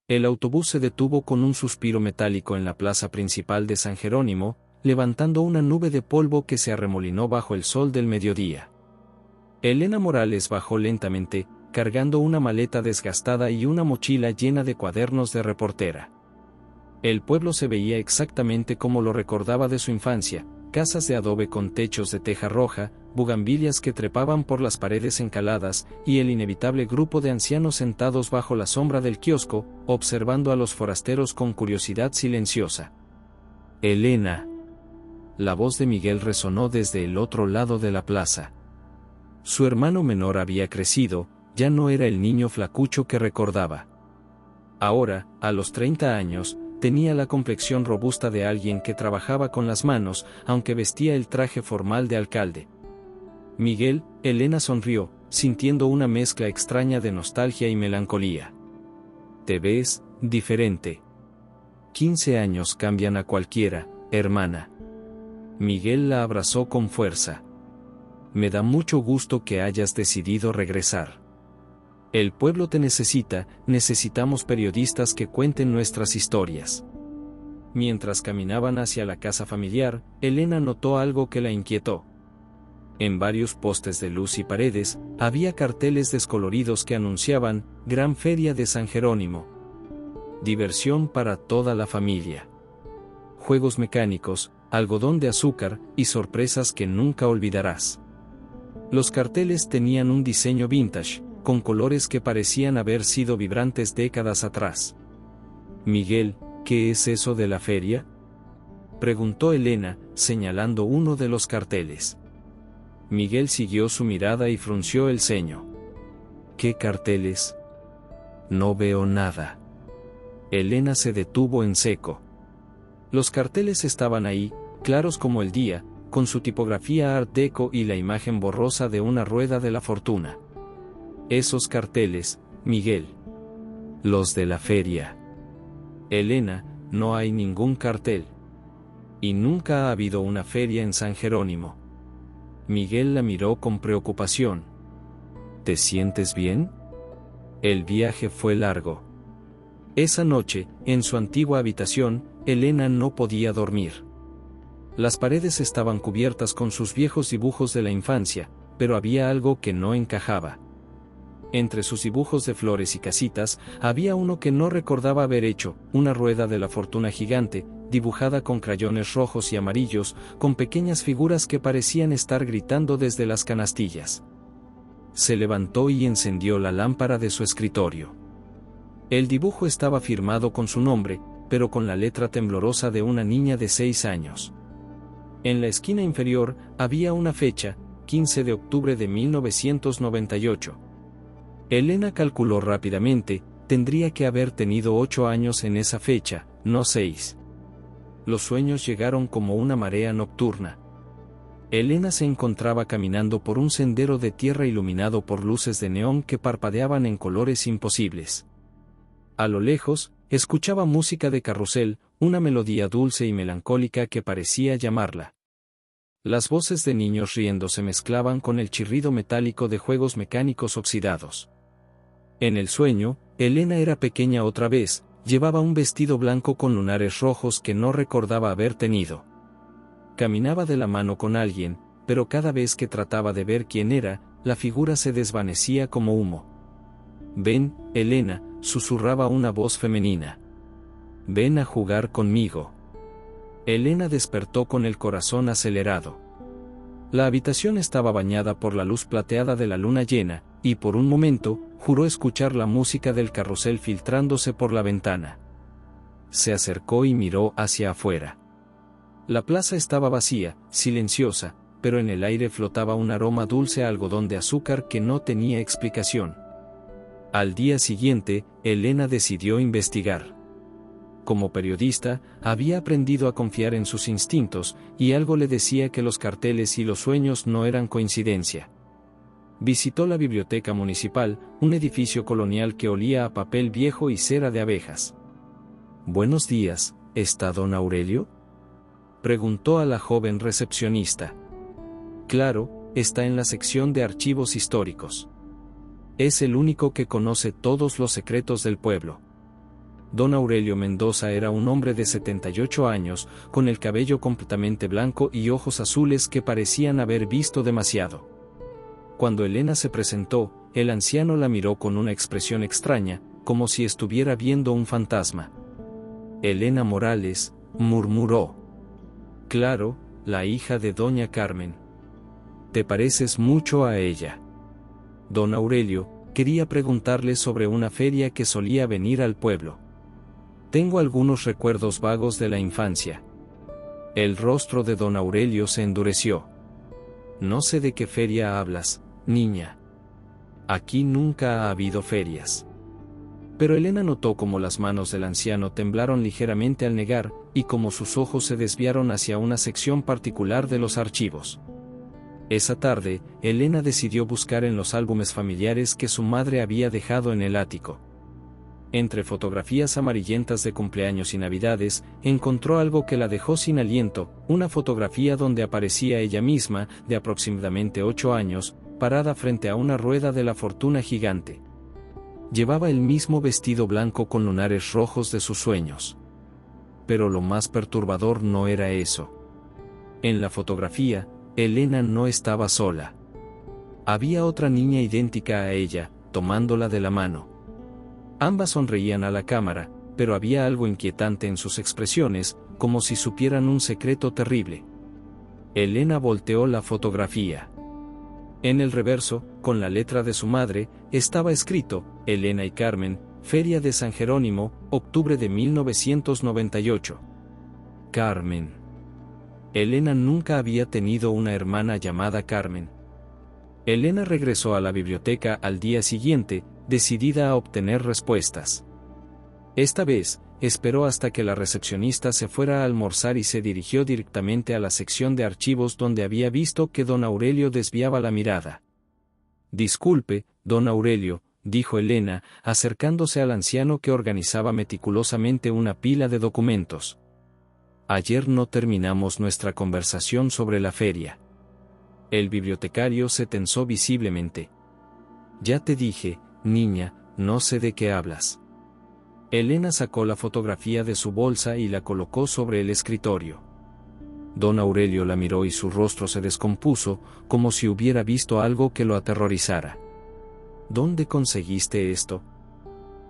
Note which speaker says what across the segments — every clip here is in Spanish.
Speaker 1: El autobús se detuvo con un suspiro metálico en la plaza principal de San Jerónimo, levantando una nube de polvo que se arremolinó bajo el sol del mediodía. Elena Morales bajó lentamente, cargando una maleta desgastada y una mochila llena de cuadernos de reportera. El pueblo se veía exactamente como lo recordaba de su infancia: casas de adobe con techos de teja roja, bugambilias que trepaban por las paredes encaladas, y el inevitable grupo de ancianos sentados bajo la sombra del kiosco, observando a los forasteros con curiosidad silenciosa. «Elena». La voz de Miguel resonó desde el otro lado de la plaza. Su hermano menor había crecido, ya no era el niño flacucho que recordaba. Ahora, a los 30 años, tenía la complexión robusta de alguien que trabajaba con las manos, aunque vestía el traje formal de alcalde. «Miguel», Elena sonrió, sintiendo una mezcla extraña de nostalgia y melancolía. «Te ves diferente. 15 años cambian a cualquiera, hermana». Miguel la abrazó con fuerza. «Me da mucho gusto que hayas decidido regresar. El pueblo te necesita, necesitamos periodistas que cuenten nuestras historias». Mientras caminaban hacia la casa familiar, Elena notó algo que la inquietó. En varios postes de luz y paredes, había carteles descoloridos que anunciaban: «Gran Feria de San Jerónimo. Diversión para toda la familia. Juegos mecánicos, algodón de azúcar y sorpresas que nunca olvidarás». Los carteles tenían un diseño vintage, con colores que parecían haber sido vibrantes décadas atrás. «Miguel, ¿qué es eso de la feria?», preguntó Elena, señalando uno de los carteles. Miguel siguió su mirada y frunció el ceño. «¿Qué carteles? No veo nada». Elena se detuvo en seco. Los carteles estaban ahí, claros como el día, con su tipografía Art Deco y la imagen borrosa de una rueda de la fortuna. «Esos carteles, Miguel. Los de la feria». «Elena, no hay ningún cartel. Y nunca ha habido una feria en San Jerónimo». Miguel la miró con preocupación. «¿Te sientes bien? El viaje fue largo». Esa noche, en su antigua habitación, Elena no podía dormir. Las paredes estaban cubiertas con sus viejos dibujos de la infancia, pero había algo que no encajaba. Entre sus dibujos de flores y casitas, había uno que no recordaba haber hecho: una rueda de la fortuna gigante, dibujada con crayones rojos y amarillos, con pequeñas figuras que parecían estar gritando desde las canastillas. Se levantó y encendió la lámpara de su escritorio. El dibujo estaba firmado con su nombre, pero con la letra temblorosa de una niña de 6 años. En la esquina inferior, había una fecha: 15 de octubre de 1998. Elena calculó rápidamente: tendría que haber tenido 8 años en esa fecha, no 6. Los sueños llegaron como una marea nocturna. Elena se encontraba caminando por un sendero de tierra iluminado por luces de neón que parpadeaban en colores imposibles. A lo lejos, escuchaba música de carrusel, una melodía dulce y melancólica que parecía llamarla. Las voces de niños riendo se mezclaban con el chirrido metálico de juegos mecánicos oxidados. En el sueño, Elena era pequeña otra vez. Llevaba un vestido blanco con lunares rojos que no recordaba haber tenido. Caminaba de la mano con alguien, pero cada vez que trataba de ver quién era, la figura se desvanecía como humo. «Ven, Elena», susurraba una voz femenina. «Ven a jugar conmigo». Elena despertó con el corazón acelerado. La habitación estaba bañada por la luz plateada de la luna llena, y por un momento, juró escuchar la música del carrusel filtrándose por la ventana. Se acercó y miró hacia afuera. La plaza estaba vacía, silenciosa, pero en el aire flotaba un aroma dulce a algodón de azúcar que no tenía explicación. Al día siguiente, Elena decidió investigar. Como periodista, había aprendido a confiar en sus instintos, y algo le decía que los carteles y los sueños no eran coincidencia. Visitó la biblioteca municipal, un edificio colonial que olía a papel viejo y cera de abejas. «Buenos días, ¿está don Aurelio?», preguntó a la joven recepcionista. «Claro, está en la sección de archivos históricos. Es el único que conoce todos los secretos del pueblo». Don Aurelio Mendoza era un hombre de 78 años, con el cabello completamente blanco y ojos azules que parecían haber visto demasiado. Cuando Elena se presentó, el anciano la miró con una expresión extraña, como si estuviera viendo un fantasma. Elena Morales, murmuró. Claro, la hija de doña Carmen. Te pareces mucho a ella. Don Aurelio quería preguntarle sobre una feria que solía venir al pueblo. Tengo algunos recuerdos vagos de la infancia. El rostro de don Aurelio se endureció. No sé de qué feria hablas, niña. Aquí nunca ha habido ferias. Pero Elena notó cómo las manos del anciano temblaron ligeramente al negar, y cómo sus ojos se desviaron hacia una sección particular de los archivos. Esa tarde, Elena decidió buscar en los álbumes familiares que su madre había dejado en el ático. Entre fotografías amarillentas de cumpleaños y navidades, encontró algo que la dejó sin aliento, una fotografía donde aparecía ella misma, de aproximadamente 8 años, parada frente a una rueda de la fortuna gigante. Llevaba el mismo vestido blanco con lunares rojos de sus sueños. Pero lo más perturbador no era eso. En la fotografía, Elena no estaba sola. Había otra niña idéntica a ella, tomándola de la mano. Ambas sonreían a la cámara, pero había algo inquietante en sus expresiones, como si supieran un secreto terrible. Elena volteó la fotografía. En el reverso, con la letra de su madre, estaba escrito, Elena y Carmen, Feria de San Jerónimo, octubre de 1998. Carmen. Elena nunca había tenido una hermana llamada Carmen. Elena regresó a la biblioteca al día siguiente, decidida a obtener respuestas. Esta vez, esperó hasta que la recepcionista se fuera a almorzar y se dirigió directamente a la sección de archivos donde había visto que don Aurelio desviaba la mirada. Disculpe, don Aurelio, dijo Elena, acercándose al anciano que organizaba meticulosamente una pila de documentos. Ayer no terminamos nuestra conversación sobre la feria. El bibliotecario se tensó visiblemente. Ya te dije, niña, no sé de qué hablas. Elena sacó la fotografía de su bolsa y la colocó sobre el escritorio. Don Aurelio la miró y su rostro se descompuso, como si hubiera visto algo que lo aterrorizara. ¿Dónde conseguiste esto?,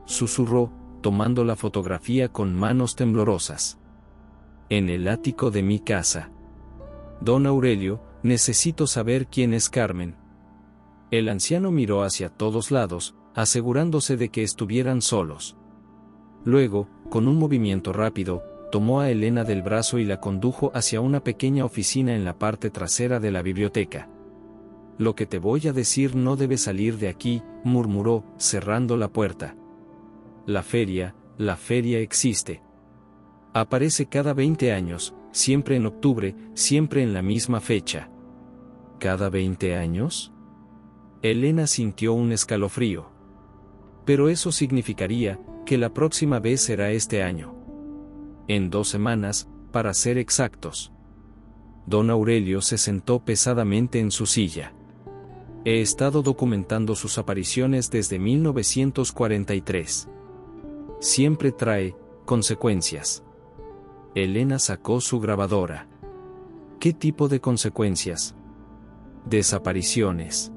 Speaker 1: susurró, tomando la fotografía con manos temblorosas. En el ático de mi casa. Don Aurelio, necesito saber quién es Carmen. El anciano miró hacia todos lados, asegurándose de que estuvieran solos. Luego, con un movimiento rápido, tomó a Elena del brazo y la condujo hacia una pequeña oficina en la parte trasera de la biblioteca. Lo que te voy a decir no debe salir de aquí, murmuró, cerrando la puerta. La feria existe. Aparece cada 20 años, siempre en octubre, siempre en la misma fecha. ¿Cada 20 años? Elena sintió un escalofrío. Pero eso significaría que la próxima vez será este año. En 2 semanas, para ser exactos. Don Aurelio se sentó pesadamente en su silla. He estado documentando sus apariciones desde 1943. Siempre trae consecuencias. Elena sacó su grabadora. ¿Qué tipo de consecuencias? Desapariciones.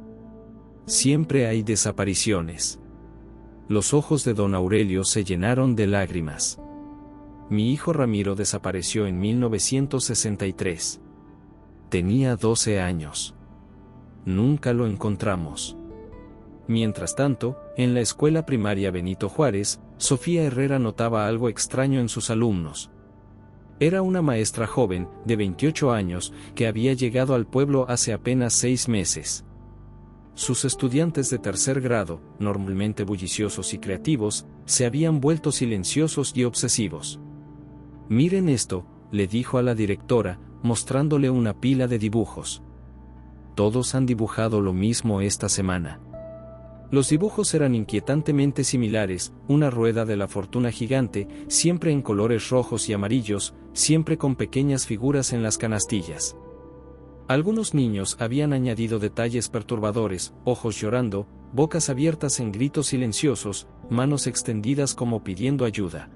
Speaker 1: Siempre hay desapariciones. Los ojos de don Aurelio se llenaron de lágrimas. Mi hijo Ramiro desapareció en 1963. Tenía 12 años. Nunca lo encontramos. Mientras tanto, en la escuela primaria Benito Juárez, Sofía Herrera notaba algo extraño en sus alumnos. Era una maestra joven, de 28 años, que había llegado al pueblo hace apenas 6 meses. Sus estudiantes de tercer grado, normalmente bulliciosos y creativos, se habían vuelto silenciosos y obsesivos. Miren esto, le dijo a la directora, mostrándole una pila de dibujos. Todos han dibujado lo mismo esta semana. Los dibujos eran inquietantemente similares, una rueda de la fortuna gigante, siempre en colores rojos y amarillos, siempre con pequeñas figuras en las canastillas. Algunos niños habían añadido detalles perturbadores, ojos llorando, bocas abiertas en gritos silenciosos, manos extendidas como pidiendo ayuda.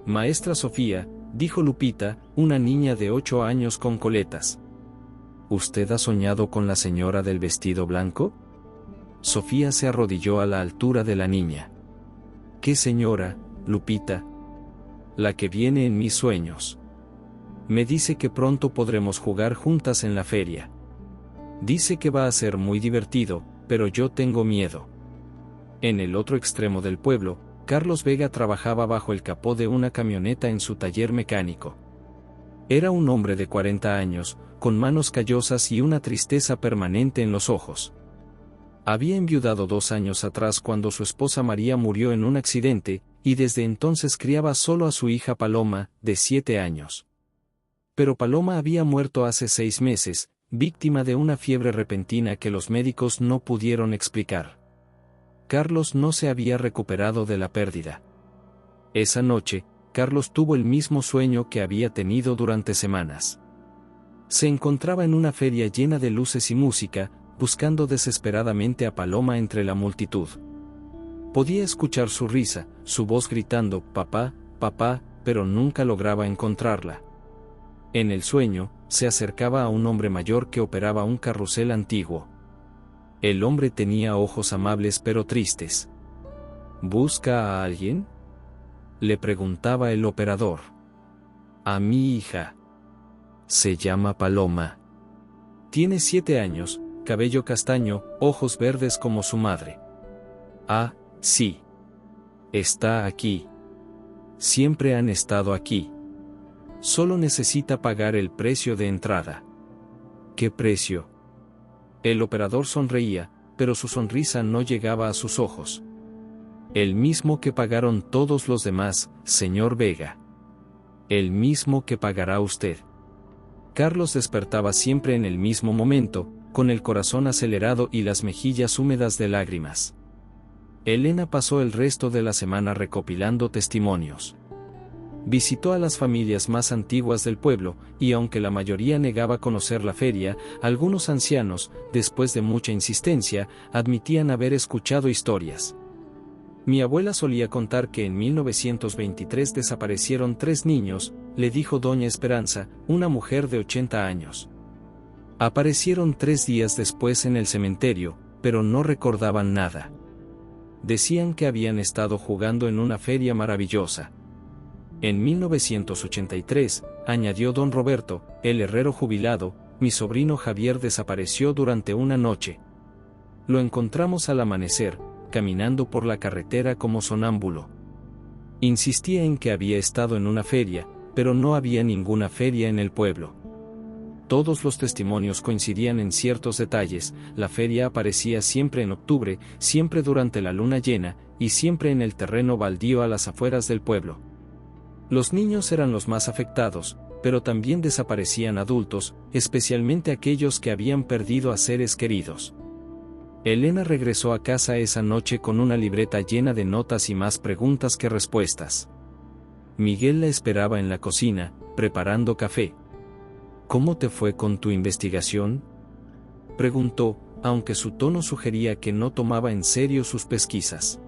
Speaker 1: Maestra Sofía, dijo Lupita, una niña de 8 años con coletas. ¿Usted ha soñado con la señora del vestido blanco? Sofía se arrodilló a la altura de la niña. ¿Qué señora, Lupita? La que viene en mis sueños. Me dice que pronto podremos jugar juntas en la feria. Dice que va a ser muy divertido, pero yo tengo miedo. En el otro extremo del pueblo, Carlos Vega trabajaba bajo el capó de una camioneta en su taller mecánico. Era un hombre de 40 años, con manos callosas y una tristeza permanente en los ojos. Había enviudado 2 años atrás cuando su esposa María murió en un accidente, y desde entonces criaba solo a su hija Paloma, de 7 años. Pero Paloma había muerto hace 6 meses, víctima de una fiebre repentina que los médicos no pudieron explicar. Carlos no se había recuperado de la pérdida. Esa noche, Carlos tuvo el mismo sueño que había tenido durante semanas. Se encontraba en una feria llena de luces y música, buscando desesperadamente a Paloma entre la multitud. Podía escuchar su risa, su voz gritando, «Papá, papá», pero nunca lograba encontrarla. En el sueño, se acercaba a un hombre mayor que operaba un carrusel antiguo. El hombre tenía ojos amables pero tristes. ¿Busca a alguien?, le preguntaba el operador. A mi hija. Se llama Paloma. Tiene 7 años, cabello castaño, ojos verdes como su madre. Ah, sí. Está aquí. Siempre han estado aquí. Solo necesita pagar el precio de entrada. ¿Qué precio? El operador sonreía, pero su sonrisa no llegaba a sus ojos. El mismo que pagaron todos los demás, señor Vega. El mismo que pagará usted. Carlos despertaba siempre en el mismo momento, con el corazón acelerado y las mejillas húmedas de lágrimas. Elena pasó el resto de la semana recopilando testimonios. Visitó a las familias más antiguas del pueblo, y aunque la mayoría negaba conocer la feria, algunos ancianos, después de mucha insistencia, admitían haber escuchado historias. Mi abuela solía contar que en 1923 desaparecieron 3 niños, le dijo doña Esperanza, una mujer de 80 años. Aparecieron 3 días después en el cementerio, pero no recordaban nada. Decían que habían estado jugando en una feria maravillosa. En 1983, añadió don Roberto, el herrero jubilado, mi sobrino Javier desapareció durante una noche. Lo encontramos al amanecer, caminando por la carretera como sonámbulo. Insistía en que había estado en una feria, pero no había ninguna feria en el pueblo. Todos los testimonios coincidían en ciertos detalles, la feria aparecía siempre en octubre, siempre durante la luna llena, y siempre en el terreno baldío a las afueras del pueblo. Los niños eran los más afectados, pero también desaparecían adultos, especialmente aquellos que habían perdido a seres queridos. Elena regresó a casa esa noche con una libreta llena de notas y más preguntas que respuestas. Miguel la esperaba en la cocina, preparando café. ¿Cómo te fue con tu investigación?, preguntó, aunque su tono sugería que no tomaba en serio sus pesquisas.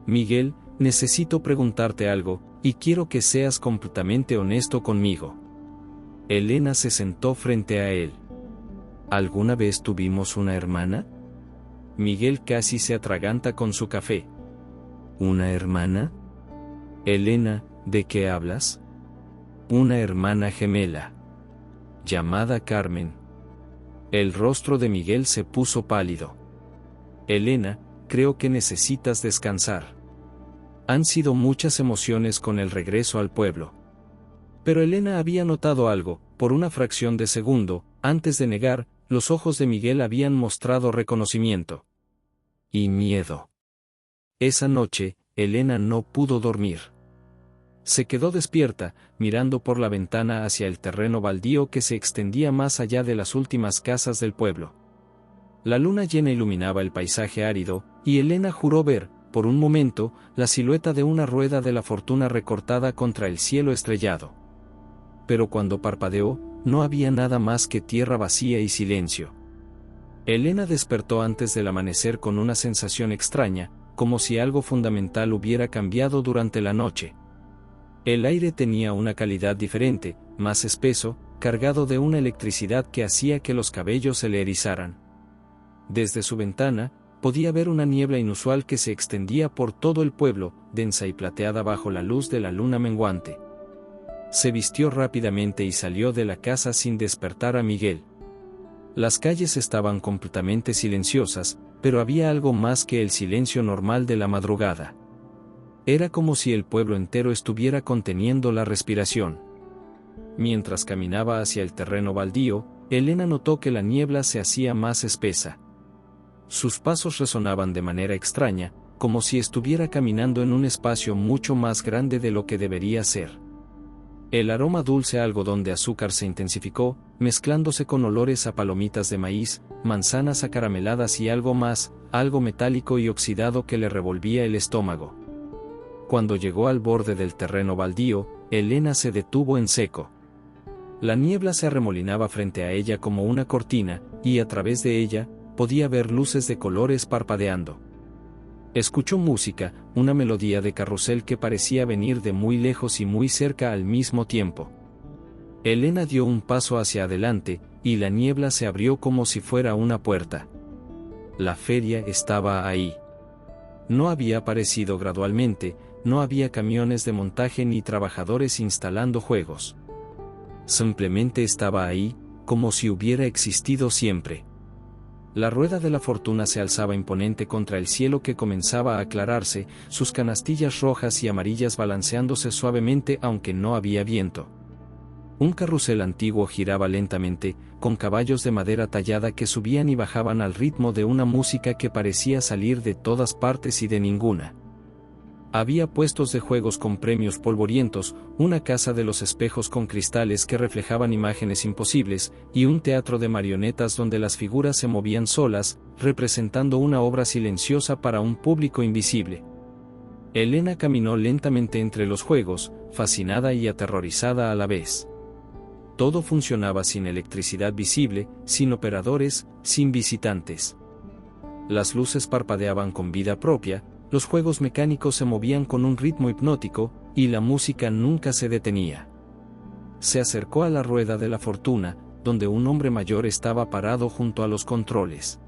Speaker 1: Miguel, necesito preguntarte algo, y quiero que seas completamente honesto conmigo. Elena se sentó frente a él. ¿Alguna vez tuvimos una hermana? Miguel casi se atraganta con su café. ¿Una hermana? Elena, ¿de qué hablas? Una hermana gemela. Llamada Carmen. El rostro de Miguel se puso pálido. Elena, creo que necesitas descansar. Han sido muchas emociones con el regreso al pueblo. Pero Elena había notado algo, por una fracción de segundo, antes de negar, los ojos de Miguel habían mostrado reconocimiento. Y miedo. Esa noche, Elena no pudo dormir. Se quedó despierta, mirando por la ventana hacia el terreno baldío que se extendía más allá de las últimas casas del pueblo. La luna llena iluminaba el paisaje árido, y Elena juró ver, por un momento, la silueta de una rueda de la fortuna recortada contra el cielo estrellado. Pero cuando parpadeó, no había nada más que tierra vacía y silencio. Elena despertó antes del amanecer con una sensación extraña, como si algo fundamental hubiera cambiado durante la noche. El aire tenía una calidad diferente, más espeso, cargado de una electricidad que hacía que los cabellos se le erizaran. Desde su ventana, podía ver una niebla inusual que se extendía por todo el pueblo, densa y plateada bajo la luz de la luna menguante. Se vistió rápidamente y salió de la casa sin despertar a Miguel. Las calles estaban completamente silenciosas, pero había algo más que el silencio normal de la madrugada. Era como si el pueblo entero estuviera conteniendo la respiración. Mientras caminaba hacia el terreno baldío, Elena notó que la niebla se hacía más espesa. Sus pasos resonaban de manera extraña, como si estuviera caminando en un espacio mucho más grande de lo que debería ser. El aroma dulce a algodón de azúcar se intensificó, mezclándose con olores a palomitas de maíz, manzanas acarameladas y algo más, algo metálico y oxidado que le revolvía el estómago. Cuando llegó al borde del terreno baldío, Elena se detuvo en seco. La niebla se arremolinaba frente a ella como una cortina, y a través de ella, podía ver luces de colores parpadeando. Escuchó música, una melodía de carrusel que parecía venir de muy lejos y muy cerca al mismo tiempo. Elena dio un paso hacia adelante, y la niebla se abrió como si fuera una puerta. La feria estaba ahí. No había aparecido gradualmente, no había camiones de montaje ni trabajadores instalando juegos. Simplemente estaba ahí, como si hubiera existido siempre. La rueda de la fortuna se alzaba imponente contra el cielo que comenzaba a aclararse, sus canastillas rojas y amarillas balanceándose suavemente aunque no había viento. Un carrusel antiguo giraba lentamente, con caballos de madera tallada que subían y bajaban al ritmo de una música que parecía salir de todas partes y de ninguna. Había puestos de juegos con premios polvorientos, una casa de los espejos con cristales que reflejaban imágenes imposibles, y un teatro de marionetas donde las figuras se movían solas, representando una obra silenciosa para un público invisible. Elena caminó lentamente entre los juegos, fascinada y aterrorizada a la vez. Todo funcionaba sin electricidad visible, sin operadores, sin visitantes. Las luces parpadeaban con vida propia, los juegos mecánicos se movían con un ritmo hipnótico, y la música nunca se detenía. Se acercó a la rueda de la fortuna, donde un hombre mayor estaba parado junto a los controles.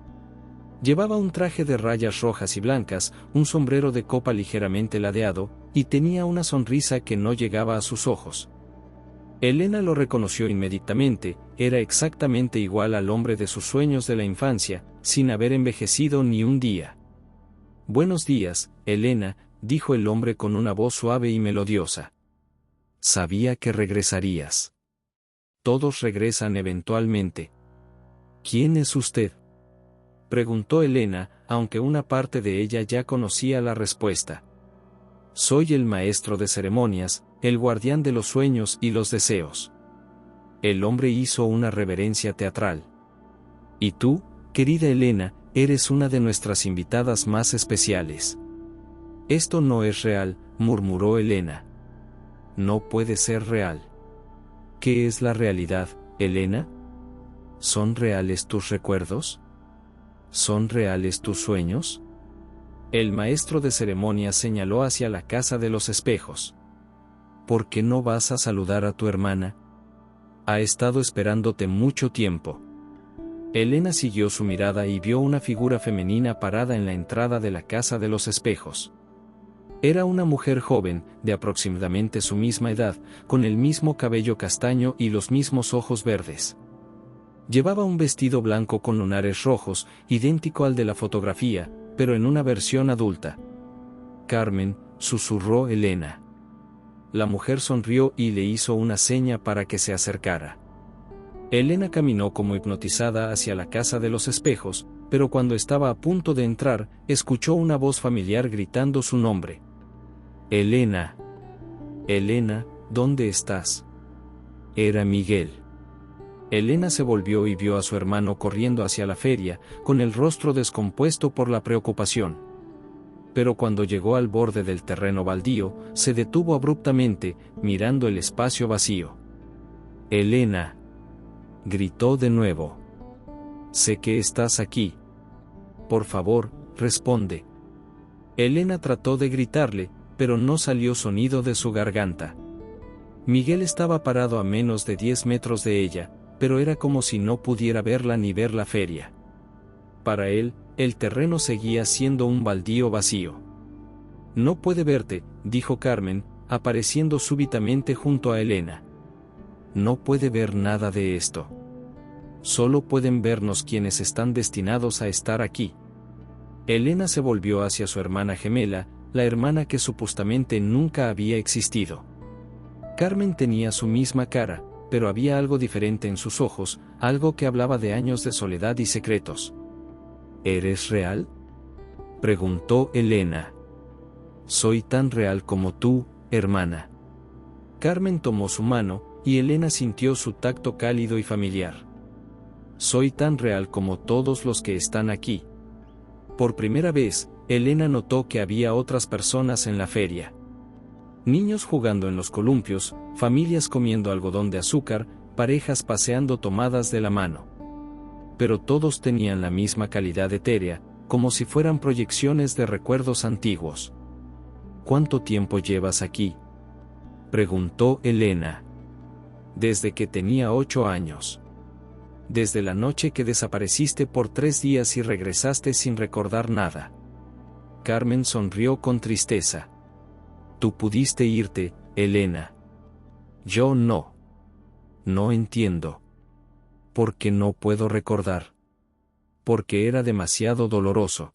Speaker 1: Llevaba un traje de rayas rojas y blancas, un sombrero de copa ligeramente ladeado, y tenía una sonrisa que no llegaba a sus ojos. Elena lo reconoció inmediatamente, era exactamente igual al hombre de sus sueños de la infancia, sin haber envejecido ni un día. «Buenos días, Elena», dijo el hombre con una voz suave y melodiosa. «Sabía que regresarías. Todos regresan eventualmente». «¿Quién es usted?», preguntó Elena, aunque una parte de ella ya conocía la respuesta. «Soy el maestro de ceremonias, el guardián de los sueños y los deseos». El hombre hizo una reverencia teatral. «¿Y tú, querida Elena, eres una de nuestras invitadas más especiales?» «Esto no es real», murmuró Elena. «No puede ser real». «¿Qué es la realidad, Elena? ¿Son reales tus recuerdos? ¿Son reales tus sueños?». El maestro de ceremonias señaló hacia la casa de los espejos. «¿Por qué no vas a saludar a tu hermana? Ha estado esperándote mucho tiempo». Elena siguió su mirada y vio una figura femenina parada en la entrada de la casa de los espejos. Era una mujer joven, de aproximadamente su misma edad, con el mismo cabello castaño y los mismos ojos verdes. Llevaba un vestido blanco con lunares rojos, idéntico al de la fotografía, pero en una versión adulta. «Carmen», susurró Elena. La mujer sonrió y le hizo una seña para que se acercara. Elena caminó como hipnotizada hacia la casa de los espejos, pero cuando estaba a punto de entrar, escuchó una voz familiar gritando su nombre. «Elena. Elena, ¿dónde estás?». Era Miguel. Elena se volvió y vio a su hermano corriendo hacia la feria, con el rostro descompuesto por la preocupación. Pero cuando llegó al borde del terreno baldío, se detuvo abruptamente, mirando el espacio vacío. «Elena», gritó de nuevo. «Sé que estás aquí. Por favor, responde». Elena trató de gritarle, pero no salió sonido de su garganta. Miguel estaba parado a menos de 10 metros de ella, pero era como si no pudiera verla ni ver la feria. Para él, el terreno seguía siendo un baldío vacío. No puede verte, dijo Carmen, apareciendo súbitamente junto a Elena. No puede ver nada de esto. Solo pueden vernos quienes están destinados a estar aquí. Elena se volvió hacia su hermana gemela, la hermana que supuestamente nunca había existido. Carmen tenía su misma cara, pero había algo diferente en sus ojos, algo que hablaba de años de soledad y secretos. ¿Eres real?, preguntó Elena. Soy tan real como tú, hermana. Carmen tomó su mano, y Elena sintió su tacto cálido y familiar. Soy tan real como todos los que están aquí. Por primera vez, Elena notó que había otras personas en la feria. Niños jugando en los columpios, familias comiendo algodón de azúcar, parejas paseando tomadas de la mano. Pero todos tenían la misma calidad etérea, como si fueran proyecciones de recuerdos antiguos. ¿Cuánto tiempo llevas aquí?, preguntó Elena. Desde que tenía 8 años. Desde la noche que desapareciste por 3 días y regresaste sin recordar nada. Carmen sonrió con tristeza. Tú pudiste irte, Elena. Yo no. No entiendo. ¿Por qué no puedo recordar? Porque era demasiado doloroso.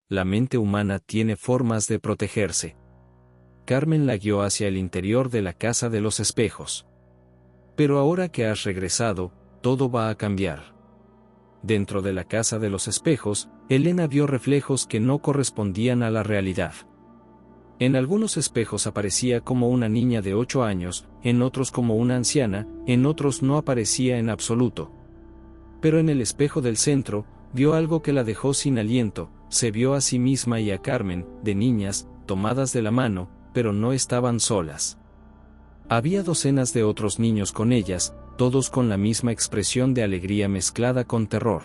Speaker 1: La mente humana tiene formas de protegerse. Carmen la guió hacia el interior de la casa de los espejos. Pero ahora que has regresado, todo va a cambiar. Dentro de la casa de los espejos, Elena vio reflejos que no correspondían a la realidad. En algunos espejos aparecía como una niña de 8 años, en otros como una anciana, en otros no aparecía en absoluto. Pero en el espejo del centro, vio algo que la dejó sin aliento, se vio a sí misma y a Carmen, de niñas, tomadas de la mano, pero no estaban solas. Había docenas de otros niños con ellas, todos con la misma expresión de alegría mezclada con terror.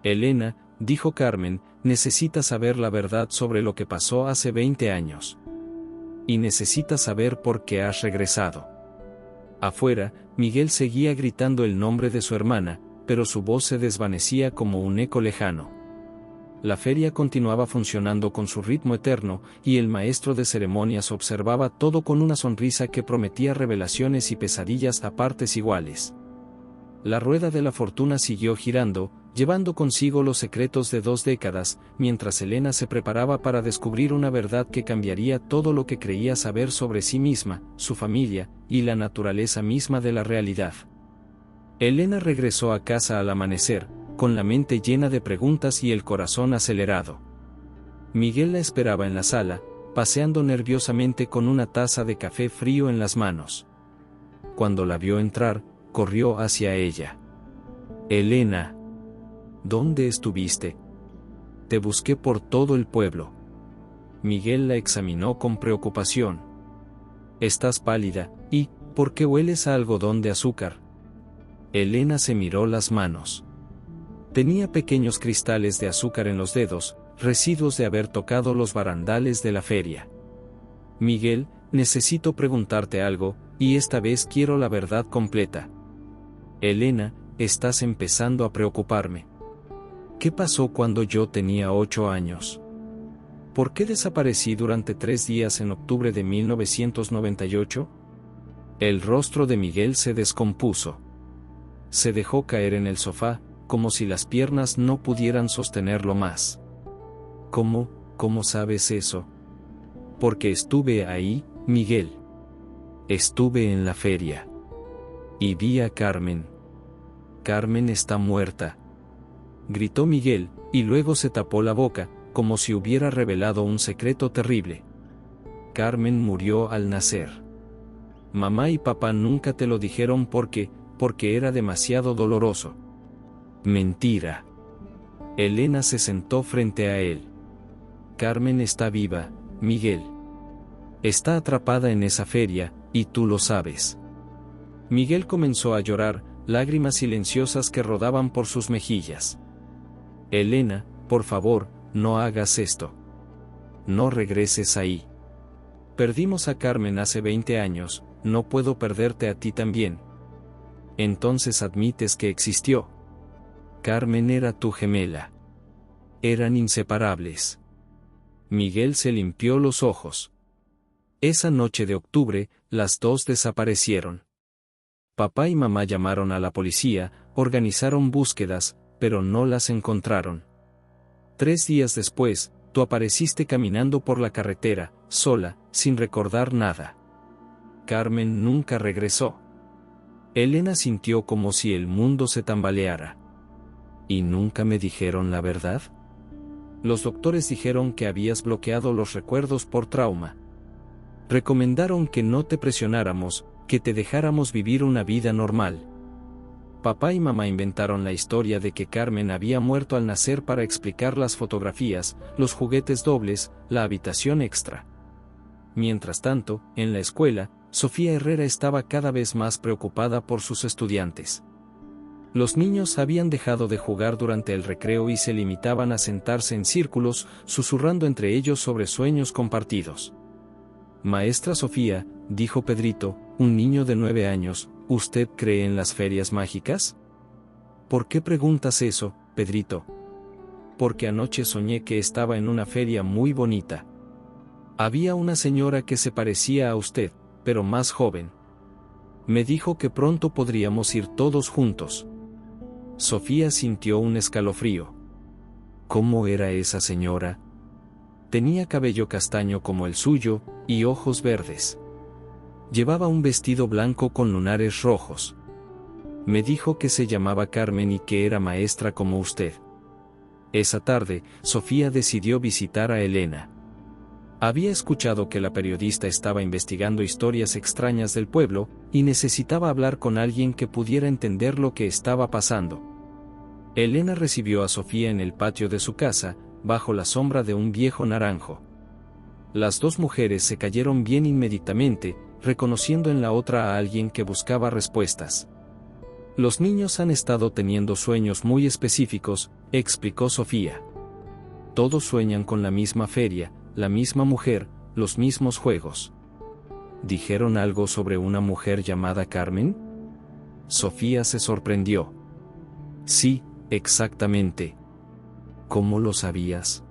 Speaker 1: Elena, dijo Carmen, necesita saber la verdad sobre lo que pasó hace 20 años. Y necesita saber por qué has regresado. Afuera, Miguel seguía gritando el nombre de su hermana, pero su voz se desvanecía como un eco lejano. La feria continuaba funcionando con su ritmo eterno, y el maestro de ceremonias observaba todo con una sonrisa que prometía revelaciones y pesadillas a partes iguales. La rueda de la fortuna siguió girando, llevando consigo los secretos de 2 décadas, mientras Elena se preparaba para descubrir una verdad que cambiaría todo lo que creía saber sobre sí misma, su familia, y la naturaleza misma de la realidad. Elena regresó a casa al amanecer, con la mente llena de preguntas y el corazón acelerado. Miguel la esperaba en la sala, paseando nerviosamente con una taza de café frío en las manos. Cuando la vio entrar, corrió hacia ella. Elena, ¿dónde estuviste? Te busqué por todo el pueblo. Miguel la examinó con preocupación. Estás pálida, ¿y por qué hueles a algodón de azúcar? Elena se miró las manos. Tenía pequeños cristales de azúcar en los dedos, residuos de haber tocado los barandales de la feria. Miguel, necesito preguntarte algo, y esta vez quiero la verdad completa. Elena, estás empezando a preocuparme. ¿Qué pasó cuando yo tenía 8 años? ¿Por qué desaparecí durante 3 días en octubre de 1998? El rostro de Miguel se descompuso. Se dejó caer en el sofá, como si las piernas no pudieran sostenerlo más. ¿Cómo sabes eso? Porque estuve ahí, Miguel. Estuve en la feria. Y vi a Carmen. Carmen está muerta. Gritó Miguel, y luego se tapó la boca, como si hubiera revelado un secreto terrible. Carmen murió al nacer. Mamá y papá nunca te lo dijeron porque era demasiado doloroso. Mentira. Elena se sentó frente a él. Carmen está viva, Miguel. Está atrapada en esa feria, y tú lo sabes. Miguel comenzó a llorar, lágrimas silenciosas que rodaban por sus mejillas. Elena, por favor, no hagas esto. No regreses ahí. Perdimos a Carmen hace 20 años, no puedo perderte a ti también. Entonces admites que existió. Carmen era tu gemela. Eran inseparables. Miguel se limpió los ojos. Esa noche de octubre, las dos desaparecieron. Papá y mamá llamaron a la policía, organizaron búsquedas, pero no las encontraron. 3 días después, tú apareciste caminando por la carretera, sola, sin recordar nada. Carmen nunca regresó. Elena sintió como si el mundo se tambaleara. ¿Y nunca me dijeron la verdad? Los doctores dijeron que habías bloqueado los recuerdos por trauma. Recomendaron que no te presionáramos, que te dejáramos vivir una vida normal. Papá y mamá inventaron la historia de que Carmen había muerto al nacer para explicar las fotografías, los juguetes dobles, la habitación extra. Mientras tanto, en la escuela, Sofía Herrera estaba cada vez más preocupada por sus estudiantes. Los niños habían dejado de jugar durante el recreo y se limitaban a sentarse en círculos, susurrando entre ellos sobre sueños compartidos. Maestra Sofía, dijo Pedrito, un niño de 9 años, ¿usted cree en las ferias mágicas? ¿Por qué preguntas eso, Pedrito? Porque anoche soñé que estaba en una feria muy bonita. Había una señora que se parecía a usted, pero más joven. Me dijo que pronto podríamos ir todos juntos. Sofía sintió un escalofrío. ¿Cómo era esa señora? Tenía cabello castaño como el suyo, y ojos verdes. Llevaba un vestido blanco con lunares rojos. Me dijo que se llamaba Carmen y que era maestra como usted. Esa tarde, Sofía decidió visitar a Elena. Había escuchado que la periodista estaba investigando historias extrañas del pueblo, y necesitaba hablar con alguien que pudiera entender lo que estaba pasando. Elena recibió a Sofía en el patio de su casa, bajo la sombra de un viejo naranjo. Las dos mujeres se cayeron bien inmediatamente, reconociendo en la otra a alguien que buscaba respuestas. Los niños han estado teniendo sueños muy específicos, explicó Sofía. Todos sueñan con la misma feria, la misma mujer, los mismos juegos. ¿Dijeron algo sobre una mujer llamada Carmen? Sofía se sorprendió. Sí, exactamente. ¿Cómo lo sabías?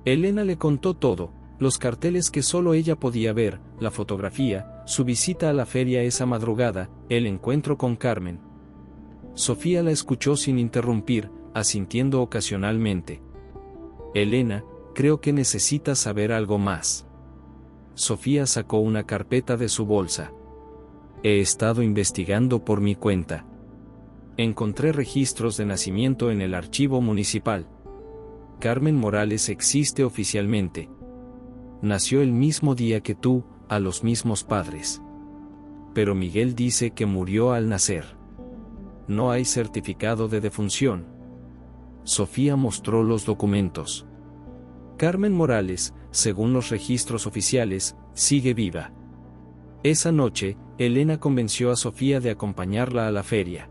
Speaker 1: Elena le contó todo, los carteles que solo ella podía ver, la fotografía, su visita a la feria esa madrugada, el encuentro con Carmen. Sofía la escuchó sin interrumpir, asintiendo ocasionalmente. Elena, creo que necesitas saber algo más. Sofía sacó una carpeta de su bolsa. He estado investigando por mi cuenta. Encontré registros de nacimiento en el archivo municipal. Carmen Morales existe oficialmente. Nació el mismo día que tú, a los mismos padres. Pero Miguel dice que murió al nacer. No hay certificado de defunción. Sofía mostró los documentos. Carmen Morales, según los registros oficiales, sigue viva. Esa noche, Elena convenció a Sofía de acompañarla a la feria.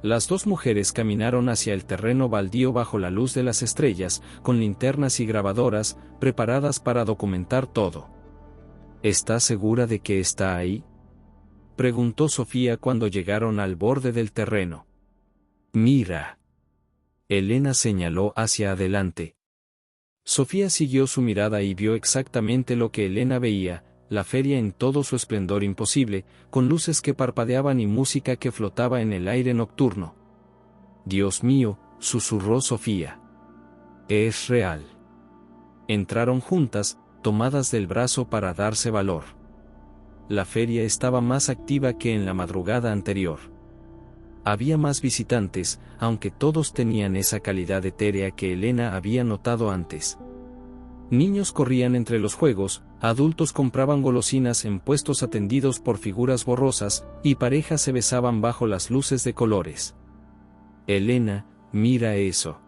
Speaker 1: Las dos mujeres caminaron hacia el terreno baldío bajo la luz de las estrellas, con linternas y grabadoras, preparadas para documentar todo. ¿Estás segura de que está ahí?, preguntó Sofía cuando llegaron al borde del terreno. Mira. Elena señaló hacia adelante. Sofía siguió su mirada y vio exactamente lo que Elena veía, la feria en todo su esplendor imposible, con luces que parpadeaban y música que flotaba en el aire nocturno. Dios mío, susurró Sofía. Es real. Entraron juntas, tomadas del brazo para darse valor. La feria estaba más activa que en la madrugada anterior. Había más visitantes, aunque todos tenían esa calidad etérea que Elena había notado antes. Niños corrían entre los juegos, adultos compraban golosinas en puestos atendidos por figuras borrosas, y parejas se besaban bajo las luces de colores. Elena, mira eso.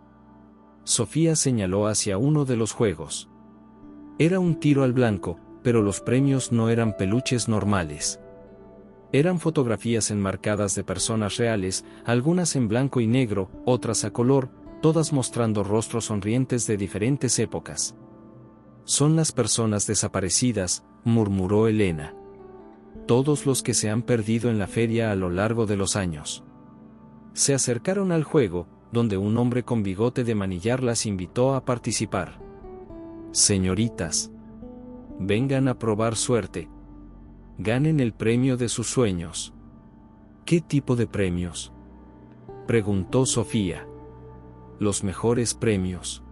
Speaker 1: Sofía señaló hacia uno de los juegos. Era un tiro al blanco, pero los premios no eran peluches normales. Eran fotografías enmarcadas de personas reales, algunas en blanco y negro, otras a color, todas mostrando rostros sonrientes de diferentes épocas. Son las personas desaparecidas, murmuró Elena. Todos los que se han perdido en la feria a lo largo de los años. Se acercaron al juego, donde un hombre con bigote de manillar las invitó a participar. Señoritas, vengan a probar suerte. Ganen el premio de sus sueños. ¿Qué tipo de premios?, preguntó Sofía. Los mejores premios.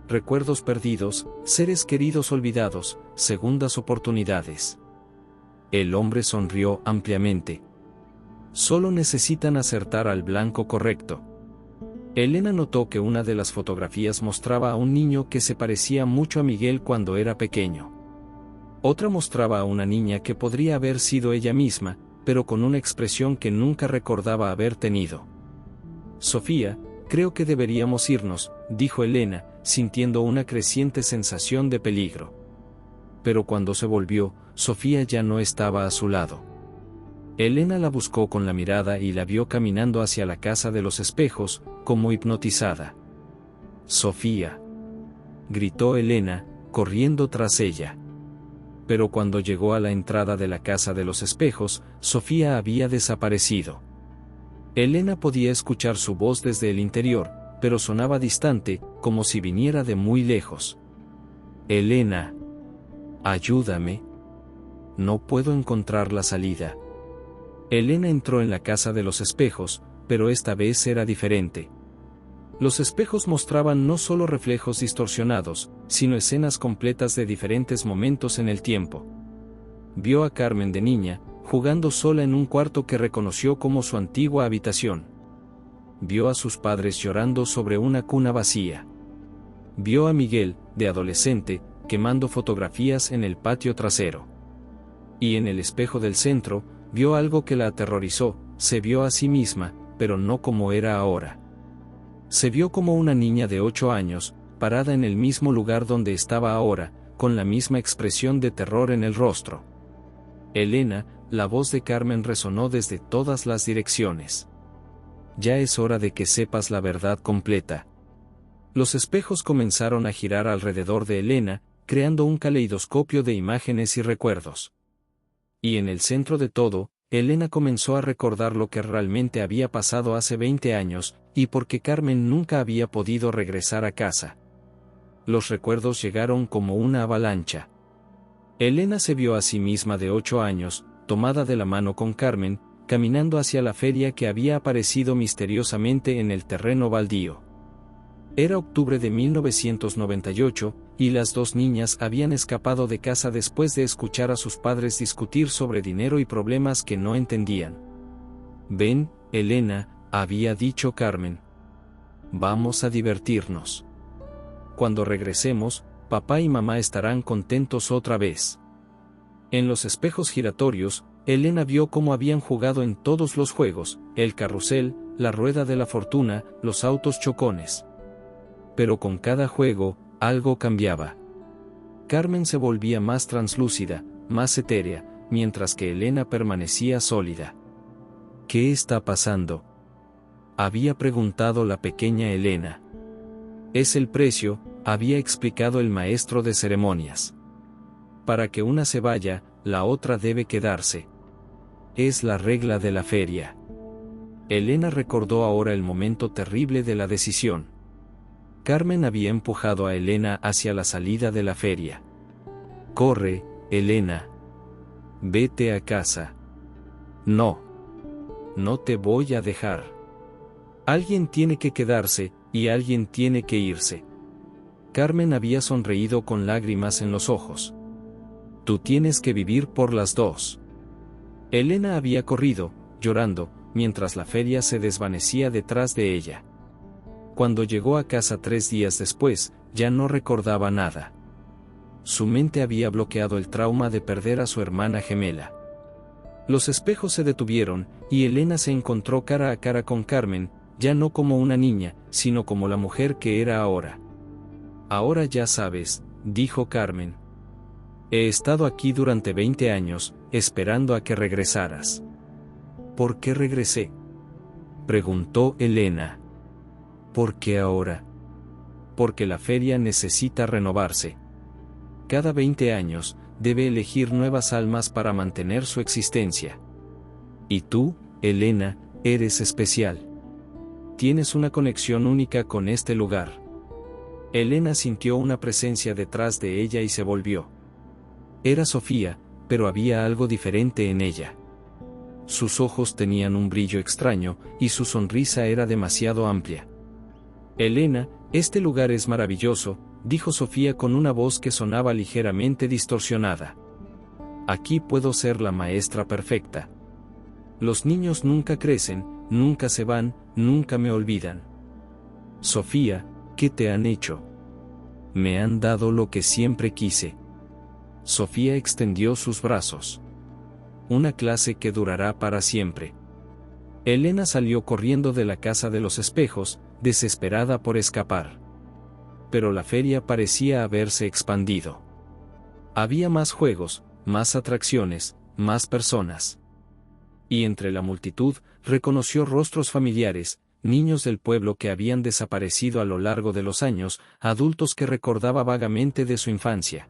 Speaker 1: Recuerdos perdidos, seres queridos olvidados, segundas oportunidades. El hombre sonrió ampliamente. Solo necesitan acertar al blanco correcto. Elena notó que una de las fotografías mostraba a un niño que se parecía mucho a Miguel cuando era pequeño. Otra mostraba a una niña que podría haber sido ella misma, pero con una expresión que nunca recordaba haber tenido. Sofía, creo que deberíamos irnos, dijo Elena, sintiendo una creciente sensación de peligro. Pero cuando se volvió, Sofía ya no estaba a su lado. Elena la buscó con la mirada y la vio caminando hacia la casa de los espejos, como hipnotizada. «Sofía», gritó Elena, corriendo tras ella. Pero cuando llegó a la entrada de la casa de los espejos, Sofía había desaparecido. Elena podía escuchar su voz desde el interior, pero sonaba distante, como si viniera de muy lejos. «Elena, ayúdame. No puedo encontrar la salida». Elena entró en la casa de los espejos, pero esta vez era diferente. Los espejos mostraban no solo reflejos distorsionados, sino escenas completas de diferentes momentos en el tiempo. Vio a Carmen de niña, jugando sola en un cuarto que reconoció como su antigua habitación. Vio a sus padres llorando sobre una cuna vacía. Vio a Miguel, de adolescente, quemando fotografías en el patio trasero. Y en el espejo del centro, vio algo que la aterrorizó, se vio a sí misma, pero no como era ahora. Se vio como una niña de 8 años, parada en el mismo lugar donde estaba ahora, con la misma expresión de terror en el rostro. Elena, la voz de Carmen resonó desde todas las direcciones. Ya es hora de que sepas la verdad completa. Los espejos comenzaron a girar alrededor de Elena, creando un caleidoscopio de imágenes y recuerdos. Y en el centro de todo, Elena comenzó a recordar lo que realmente había pasado hace 20 años, y por qué Carmen nunca había podido regresar a casa. Los recuerdos llegaron como una avalancha. Elena se vio a sí misma de 8 años, tomada de la mano con Carmen, caminando hacia la feria que había aparecido misteriosamente en el terreno baldío. Era octubre de 1998, y las dos niñas habían escapado de casa después de escuchar a sus padres discutir sobre dinero y problemas que no entendían. «Ven, Elena», había dicho Carmen. «Vamos a divertirnos. Cuando regresemos, papá y mamá estarán contentos otra vez». En los espejos giratorios, Elena vio cómo habían jugado en todos los juegos, el carrusel, la rueda de la fortuna, los autos chocones. Pero con cada juego, algo cambiaba. Carmen se volvía más translúcida, más etérea, mientras que Elena permanecía sólida. «¿Qué está pasando?», había preguntado la pequeña Elena. «Es el precio», había explicado el maestro de ceremonias. «Para que una se vaya, la otra debe quedarse. Es la regla de la feria». Elena recordó ahora el momento terrible de la decisión. Carmen había empujado a Elena hacia la salida de la feria. «Corre, Elena. Vete a casa». «No. No te voy a dejar. Alguien tiene que quedarse, y alguien tiene que irse». Carmen había sonreído con lágrimas en los ojos. «Tú tienes que vivir por las dos». Elena había corrido, llorando, mientras la feria se desvanecía detrás de ella. Cuando llegó a casa 3 días después, ya no recordaba nada. Su mente había bloqueado el trauma de perder a su hermana gemela. Los espejos se detuvieron, y Elena se encontró cara a cara con Carmen, ya no como una niña, sino como la mujer que era ahora. «Ahora ya sabes», dijo Carmen. «He estado aquí durante 20 años, esperando a que regresaras». «¿Por qué regresé?», preguntó Elena. «¿Por qué ahora?». «Porque la feria necesita renovarse. cada 20 años, debe elegir nuevas almas para mantener su existencia. Y tú, Elena, eres especial. Tienes una conexión única con este lugar. Elena sintió una presencia detrás de ella y se volvió. Era Sofía, pero había algo diferente en ella. Sus ojos tenían un brillo extraño, y su sonrisa era demasiado amplia. Elena, este lugar es maravilloso, dijo Sofía con una voz que sonaba ligeramente distorsionada. Aquí puedo ser la maestra perfecta. Los niños nunca crecen, nunca se van, nunca me olvidan. Sofía, ¿qué te han hecho? Me han dado lo que siempre quise. Sofía extendió sus brazos. Una clase que durará para siempre. Elena salió corriendo de la casa de los espejos, desesperada por escapar. Pero la feria parecía haberse expandido. Había más juegos, más atracciones, más personas. Y entre la multitud, reconoció rostros familiares, niños del pueblo que habían desaparecido a lo largo de los años, adultos que recordaba vagamente de su infancia.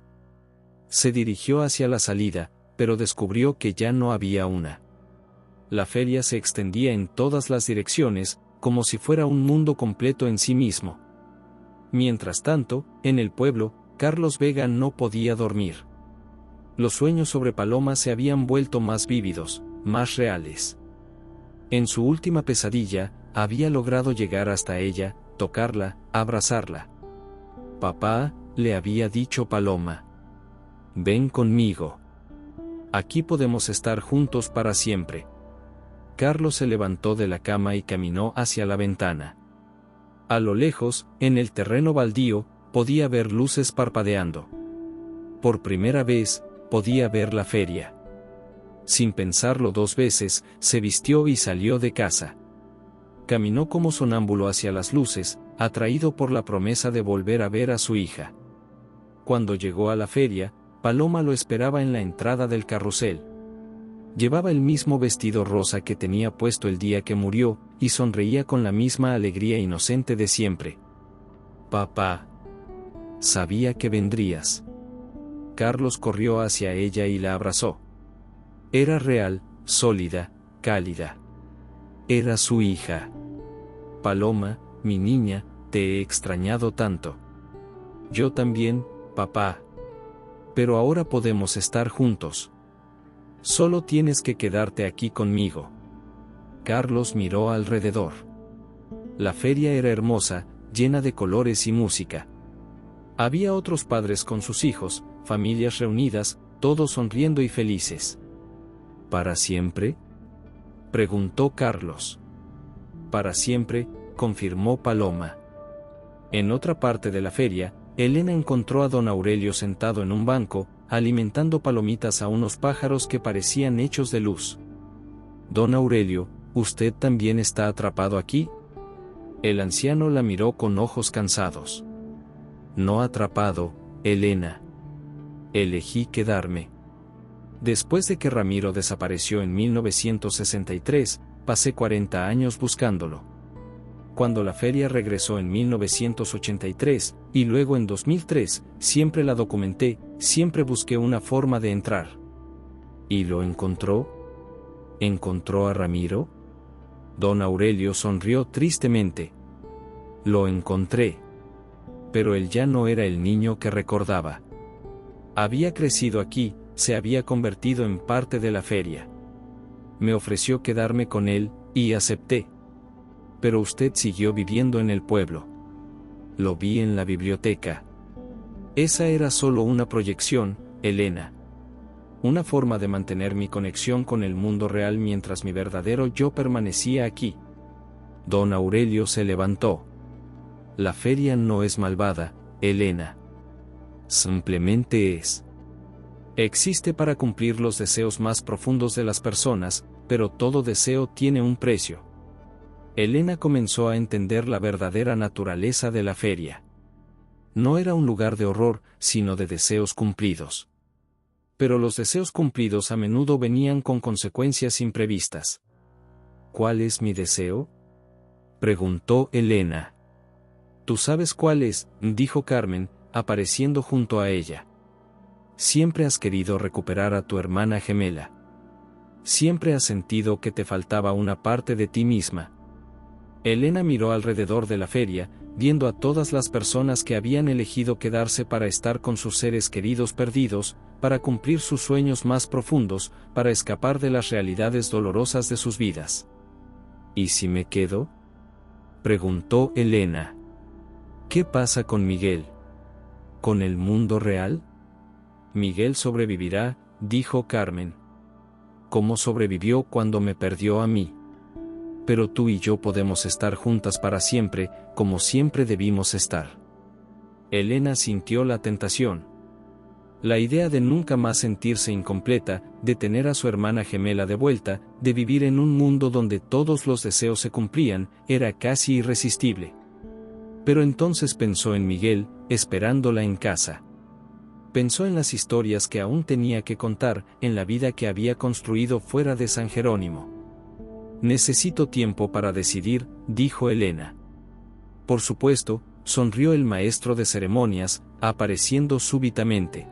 Speaker 1: Se dirigió hacia la salida, pero descubrió que ya no había una. La feria se extendía en todas las direcciones, como si fuera un mundo completo en sí mismo. Mientras tanto, en el pueblo, Carlos Vega no podía dormir. Los sueños sobre Paloma se habían vuelto más vívidos, más reales. En su última pesadilla, había logrado llegar hasta ella, tocarla, abrazarla. Papá, le había dicho Paloma. Ven conmigo. Aquí podemos estar juntos para siempre. Carlos se levantó de la cama y caminó hacia la ventana. A lo lejos, en el terreno baldío, podía ver luces parpadeando. Por primera vez, podía ver la feria. Sin pensarlo dos veces, se vistió y salió de casa. Caminó como sonámbulo hacia las luces, atraído por la promesa de volver a ver a su hija. Cuando llegó a la feria, Paloma lo esperaba en la entrada del carrusel. Llevaba el mismo vestido rosa que tenía puesto el día que murió, y sonreía con la misma alegría inocente de siempre. Papá. Sabía que vendrías. Carlos corrió hacia ella y la abrazó. Era real, sólida, cálida. Era su hija. Paloma, mi niña, te he extrañado tanto. Yo también, papá. Pero ahora podemos estar juntos. Solo tienes que quedarte aquí conmigo. Carlos miró alrededor. La feria era hermosa, llena de colores y música. Había otros padres con sus hijos, familias reunidas, todos sonriendo y felices. ¿Para siempre?, preguntó Carlos. Para siempre, confirmó Paloma. En otra parte de la feria, Elena encontró a don Aurelio sentado en un banco, alimentando palomitas a unos pájaros que parecían hechos de luz. Don Aurelio, ¿usted también está atrapado aquí? El anciano la miró con ojos cansados. No atrapado, Elena. Elegí quedarme. Después de que Ramiro desapareció en 1963, pasé 40 años buscándolo. Cuando la feria regresó en 1983, y luego en 2003, siempre la documenté, siempre busqué una forma de entrar. ¿Y lo encontró? ¿Encontró a Ramiro? Don Aurelio sonrió tristemente. Lo encontré. Pero él ya no era el niño que recordaba. Había crecido aquí, se había convertido en parte de la feria. Me ofreció quedarme con él, y acepté. Pero usted siguió viviendo en el pueblo. Lo vi en la biblioteca. Esa era solo una proyección, Elena. Una forma de mantener mi conexión con el mundo real mientras mi verdadero yo permanecía aquí. Don Aurelio se levantó. La feria no es malvada, Elena. Simplemente es. Existe para cumplir los deseos más profundos de las personas, pero todo deseo tiene un precio. Elena comenzó a entender la verdadera naturaleza de la feria. No era un lugar de horror, sino de deseos cumplidos. Pero los deseos cumplidos a menudo venían con consecuencias imprevistas. ¿Cuál es mi deseo?, preguntó Elena. Tú sabes cuál es, dijo Carmen, apareciendo junto a ella. Siempre has querido recuperar a tu hermana gemela. Siempre has sentido que te faltaba una parte de ti misma. Elena miró alrededor de la feria, viendo a todas las personas que habían elegido quedarse para estar con sus seres queridos perdidos, para cumplir sus sueños más profundos, para escapar de las realidades dolorosas de sus vidas. ¿Y si me quedo?, preguntó Elena. ¿Qué pasa con Miguel? ¿Con el mundo real? Miguel sobrevivirá, dijo Carmen. ¿Cómo sobrevivió cuando me perdió a mí? Pero tú y yo podemos estar juntas para siempre, como siempre debimos estar. Elena sintió la tentación. La idea de nunca más sentirse incompleta, de tener a su hermana gemela de vuelta, de vivir en un mundo donde todos los deseos se cumplían, era casi irresistible. Pero entonces pensó en Miguel, esperándola en casa. Pensó en las historias que aún tenía que contar, en la vida que había construido fuera de San Jerónimo. Necesito tiempo para decidir, dijo Elena. Por supuesto, sonrió el maestro de ceremonias, apareciendo súbitamente.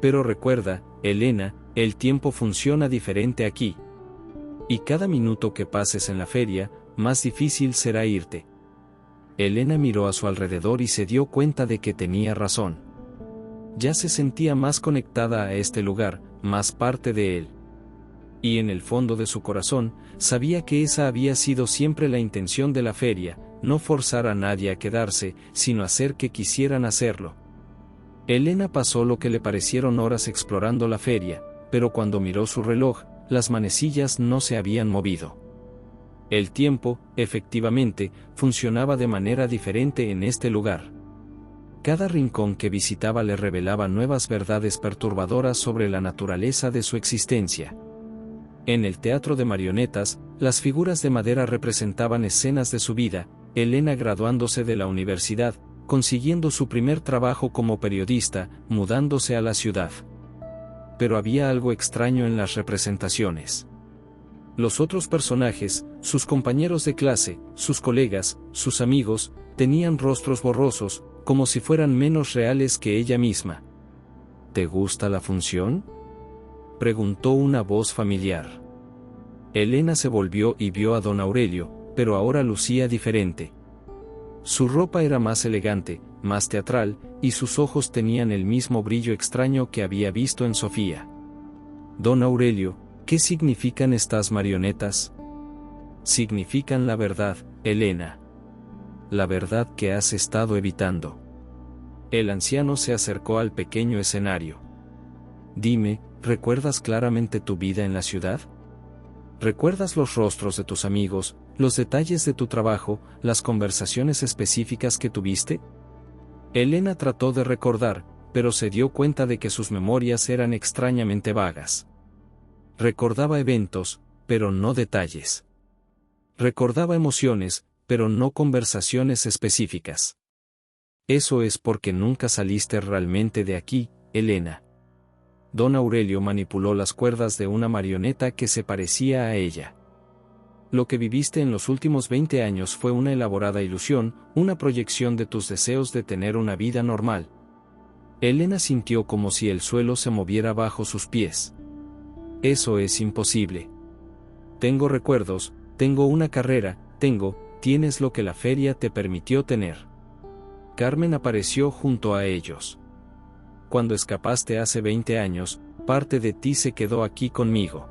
Speaker 1: Pero recuerda, Elena, el tiempo funciona diferente aquí. Y cada minuto que pases en la feria, más difícil será irte. Elena miró a su alrededor y se dio cuenta de que tenía razón. Ya se sentía más conectada a este lugar, más parte de él. Y en el fondo de su corazón, sabía que esa había sido siempre la intención de la feria, no forzar a nadie a quedarse, sino hacer que quisieran hacerlo. Elena pasó lo que le parecieron horas explorando la feria, pero cuando miró su reloj, las manecillas no se habían movido. El tiempo, efectivamente, funcionaba de manera diferente en este lugar. Cada rincón que visitaba le revelaba nuevas verdades perturbadoras sobre la naturaleza de su existencia. En el teatro de marionetas, las figuras de madera representaban escenas de su vida, Elena graduándose de la universidad, consiguiendo su primer trabajo como periodista, mudándose a la ciudad. Pero había algo extraño en las representaciones. Los otros personajes, sus compañeros de clase, sus colegas, sus amigos, tenían rostros borrosos, como si fueran menos reales que ella misma. ¿Te gusta la función?, preguntó una voz familiar. Elena se volvió y vio a don Aurelio, pero ahora lucía diferente. Su ropa era más elegante, más teatral, y sus ojos tenían el mismo brillo extraño que había visto en Sofía. Don Aurelio, ¿qué significan estas marionetas? Significan la verdad, Elena. La verdad que has estado evitando. El anciano se acercó al pequeño escenario. Dime, ¿recuerdas claramente tu vida en la ciudad? ¿Recuerdas los rostros de tus amigos, los detalles de tu trabajo, las conversaciones específicas que tuviste? Elena trató de recordar, pero se dio cuenta de que sus memorias eran extrañamente vagas. Recordaba eventos, pero no detalles. Recordaba emociones, pero no conversaciones específicas. Eso es porque nunca saliste realmente de aquí, Elena. Don Aurelio manipuló las cuerdas de una marioneta que se parecía a ella. Lo que viviste en los últimos 20 años fue una elaborada ilusión, una proyección de tus deseos de tener una vida normal. Elena sintió como si el suelo se moviera bajo sus pies. Eso es imposible. Tengo recuerdos, tengo una carrera, tienes lo que la feria te permitió tener. Carmen apareció junto a ellos. Cuando escapaste hace 20 años, parte de ti se quedó aquí conmigo.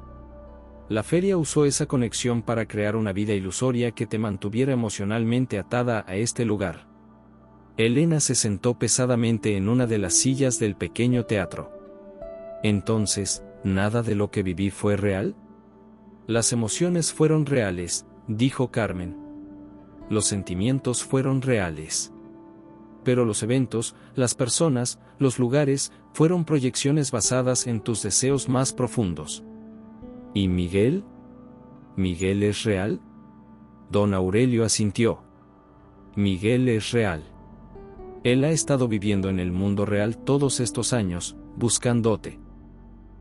Speaker 1: La feria usó esa conexión para crear una vida ilusoria que te mantuviera emocionalmente atada a este lugar. Elena se sentó pesadamente en una de las sillas del pequeño teatro. Entonces, ¿nada de lo que viví fue real? Las emociones fueron reales, dijo Carmen. Los sentimientos fueron reales. Pero los eventos, las personas, los lugares, fueron proyecciones basadas en tus deseos más profundos. ¿Y Miguel? ¿Miguel es real? Don Aurelio asintió. Miguel es real. Él ha estado viviendo en el mundo real todos estos años, buscándote.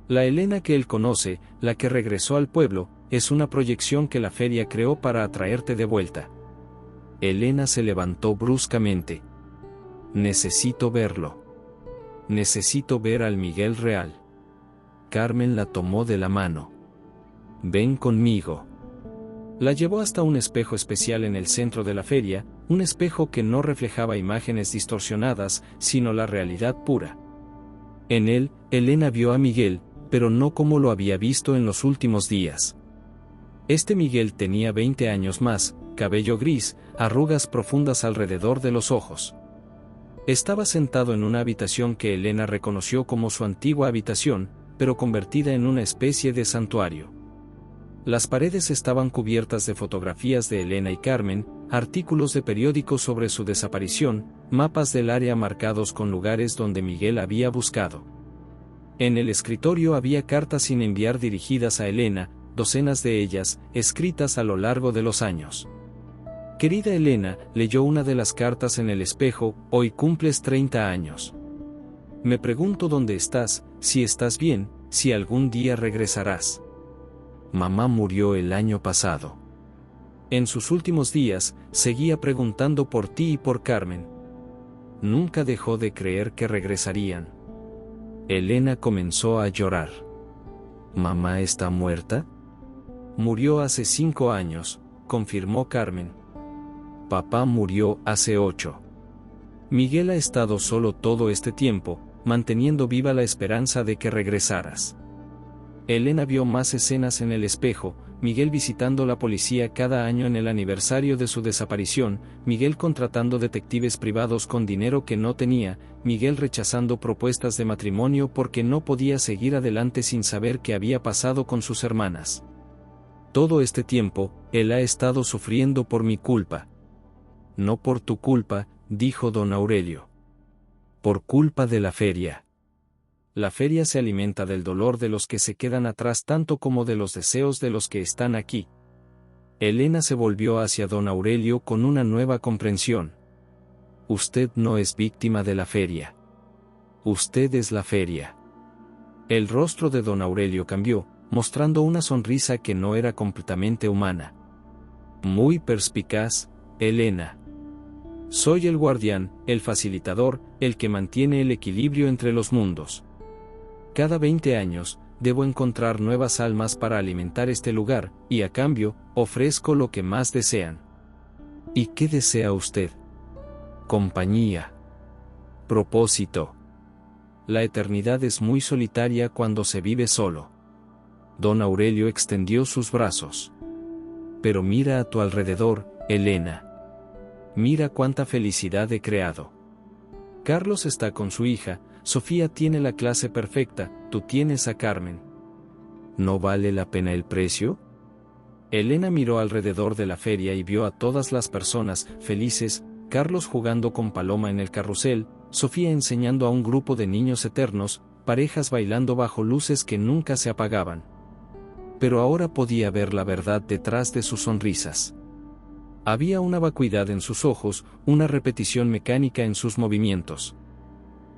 Speaker 1: La Elena que él conoce, la que regresó al pueblo, es una proyección que la feria creó para atraerte de vuelta. Elena se levantó bruscamente. Necesito verlo. Necesito ver al Miguel real. Carmen la tomó de la mano. Ven conmigo. La llevó hasta un espejo especial en el centro de la feria, un espejo que no reflejaba imágenes distorsionadas, sino la realidad pura. En él, Elena vio a Miguel, pero no como lo había visto en los últimos días. Este Miguel tenía 20 años más, cabello gris, arrugas profundas alrededor de los ojos. Estaba sentado en una habitación que Elena reconoció como su antigua habitación, pero convertida en una especie de santuario. Las paredes estaban cubiertas de fotografías de Elena y Carmen, artículos de periódicos sobre su desaparición, mapas del área marcados con lugares donde Miguel había buscado. En el escritorio había cartas sin enviar dirigidas a Elena, docenas de ellas, escritas a lo largo de los años. Querida Elena, leyó una de las cartas en el espejo, hoy cumples 30 años. Me pregunto dónde estás, si estás bien, si algún día regresarás. Mamá murió el año pasado. En sus últimos días, seguía preguntando por ti y por Carmen. Nunca dejó de creer que regresarían. Elena comenzó a llorar. ¿Mamá está muerta? Murió hace 5 años, confirmó Carmen. Papá murió hace 8. Miguel ha estado solo todo este tiempo, manteniendo viva la esperanza de que regresaras. Elena vio más escenas en el espejo, Miguel visitando la policía cada año en el aniversario de su desaparición, Miguel contratando detectives privados con dinero que no tenía, Miguel rechazando propuestas de matrimonio porque no podía seguir adelante sin saber qué había pasado con sus hermanas. Todo este tiempo, él ha estado sufriendo por mi culpa. No por tu culpa, dijo don Aurelio. Por culpa de la feria. La feria se alimenta del dolor de los que se quedan atrás tanto como de los deseos de los que están aquí. Elena se volvió hacia don Aurelio con una nueva comprensión. Usted no es víctima de la feria. Usted es la feria. El rostro de don Aurelio cambió, mostrando una sonrisa que no era completamente humana. Muy perspicaz, Elena. Soy el guardián, el facilitador, el que mantiene el equilibrio entre los mundos. Cada 20 años, debo encontrar nuevas almas para alimentar este lugar, y a cambio, ofrezco lo que más desean. ¿Y qué desea usted? Compañía. Propósito. La eternidad es muy solitaria cuando se vive solo. Don Aurelio extendió sus brazos. Pero mira a tu alrededor, Elena. Mira cuánta felicidad he creado. Carlos está con su hija, Sofía tiene la clase perfecta, tú tienes a Carmen. ¿No vale la pena el precio? Elena miró alrededor de la feria y vio a todas las personas felices, Carlos jugando con Paloma en el carrusel, Sofía enseñando a un grupo de niños eternos, parejas bailando bajo luces que nunca se apagaban. Pero ahora podía ver la verdad detrás de sus sonrisas. Había una vacuidad en sus ojos, una repetición mecánica en sus movimientos.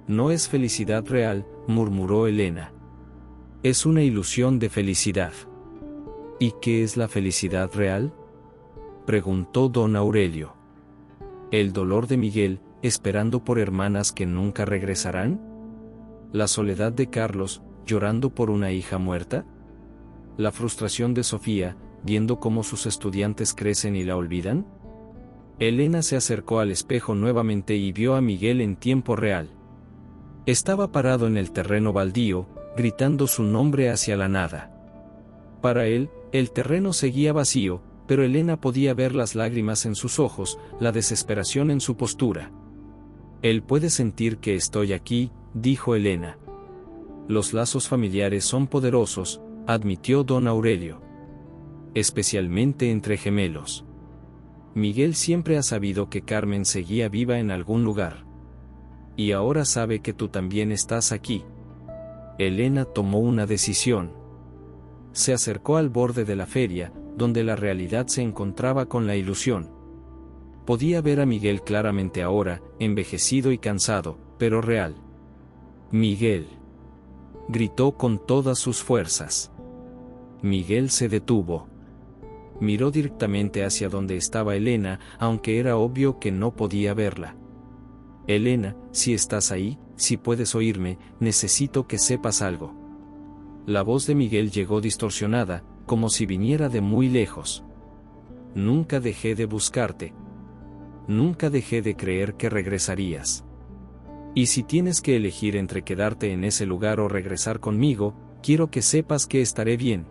Speaker 1: No es felicidad real, murmuró Elena. Es una ilusión de felicidad. ¿Y qué es la felicidad real? Preguntó don Aurelio. ¿El dolor de Miguel, esperando por hermanas que nunca regresarán? ¿La soledad de Carlos, llorando por una hija muerta? ¿La frustración de Sofía, viendo cómo sus estudiantes crecen y la olvidan? Elena se acercó al espejo nuevamente y vio a Miguel en tiempo real. Estaba parado en el terreno baldío, gritando su nombre hacia la nada. Para él, el terreno seguía vacío, pero Elena podía ver las lágrimas en sus ojos, la desesperación en su postura. Él puede sentir que estoy aquí, dijo Elena. Los lazos familiares son poderosos, admitió don Aurelio. Especialmente entre gemelos. Miguel siempre ha sabido que Carmen seguía viva en algún lugar. Y ahora sabe que tú también estás aquí. Elena tomó una decisión. Se acercó al borde de la feria, donde la realidad se encontraba con la ilusión. Podía ver a Miguel claramente ahora, envejecido y cansado, pero real. Miguel. Gritó con todas sus fuerzas. Miguel se detuvo. Miró directamente hacia donde estaba Elena, aunque era obvio que no podía verla. Elena, si estás ahí, si puedes oírme, necesito que sepas algo. La voz de Miguel llegó distorsionada, como si viniera de muy lejos. Nunca dejé de buscarte. Nunca dejé de creer que regresarías. Y si tienes que elegir entre quedarte en ese lugar o regresar conmigo, quiero que sepas que estaré bien.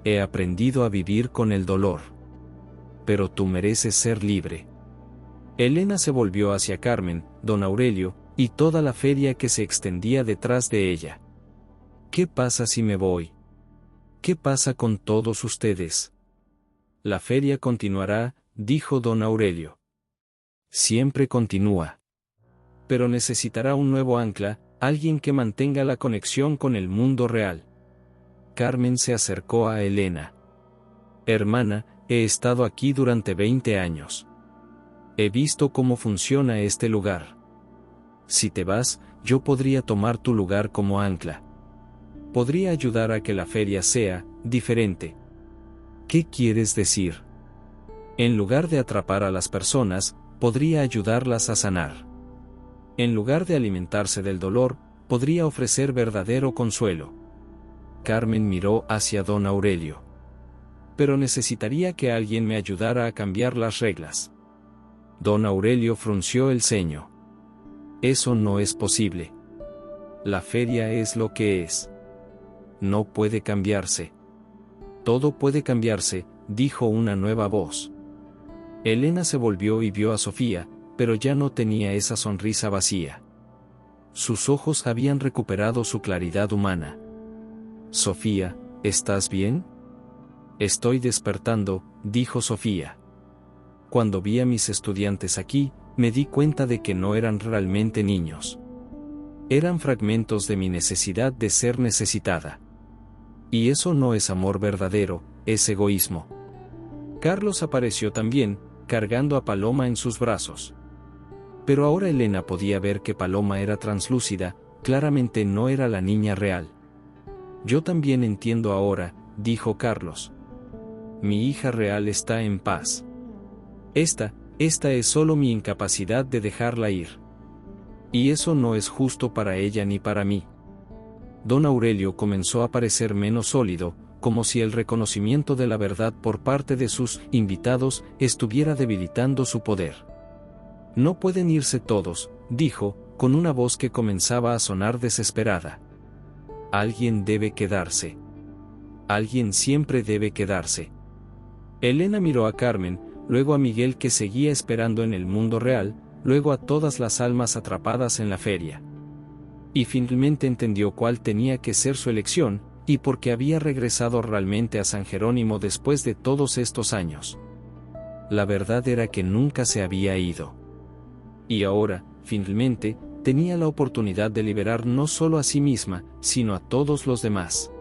Speaker 1: He aprendido a vivir con el dolor. Pero tú mereces ser libre. Elena se volvió hacia Carmen, don Aurelio, y toda la feria que se extendía detrás de ella. ¿Qué pasa si me voy? ¿Qué pasa con todos ustedes? La feria continuará, dijo don Aurelio. Siempre continúa. Pero necesitará un nuevo ancla, alguien que mantenga la conexión con el mundo real. Carmen se acercó a Elena. Hermana, he estado aquí durante 20 años. He visto cómo funciona este lugar. Si te vas, yo podría tomar tu lugar como ancla. Podría ayudar a que la feria sea diferente. ¿Qué quieres decir? En lugar de atrapar a las personas, podría ayudarlas a sanar. En lugar de alimentarse del dolor, podría ofrecer verdadero consuelo. Carmen miró hacia don Aurelio. Pero necesitaría que alguien me ayudara a cambiar las reglas. Don Aurelio frunció el ceño. Eso no es posible. La feria es lo que es. No puede cambiarse. Todo puede cambiarse, dijo una nueva voz. Elena se volvió y vio a Sofía, pero ya no tenía esa sonrisa vacía. Sus ojos habían recuperado su claridad humana. Sofía, ¿estás bien? Estoy despertando, dijo Sofía. Cuando vi a mis estudiantes aquí, me di cuenta de que no eran realmente niños. Eran fragmentos de mi necesidad de ser necesitada. Y eso no es amor verdadero, es egoísmo. Carlos apareció también, cargando a Paloma en sus brazos. Pero ahora Elena podía ver que Paloma era translúcida, claramente no era la niña real. Yo también entiendo ahora, dijo Carlos. Mi hija real está en paz. Esta es solo mi incapacidad de dejarla ir. Y eso no es justo para ella ni para mí. Don Aurelio comenzó a parecer menos sólido, como si el reconocimiento de la verdad por parte de sus invitados estuviera debilitando su poder. No pueden irse todos, dijo, con una voz que comenzaba a sonar desesperada. Alguien debe quedarse. Alguien siempre debe quedarse. Elena miró a Carmen, luego a Miguel que seguía esperando en el mundo real, luego a todas las almas atrapadas en la feria. Y finalmente entendió cuál tenía que ser su elección, y por qué había regresado realmente a San Jerónimo después de todos estos años. La verdad era que nunca se había ido. Y ahora, finalmente, tenía la oportunidad de liberar no solo a sí misma, sino a todos los demás.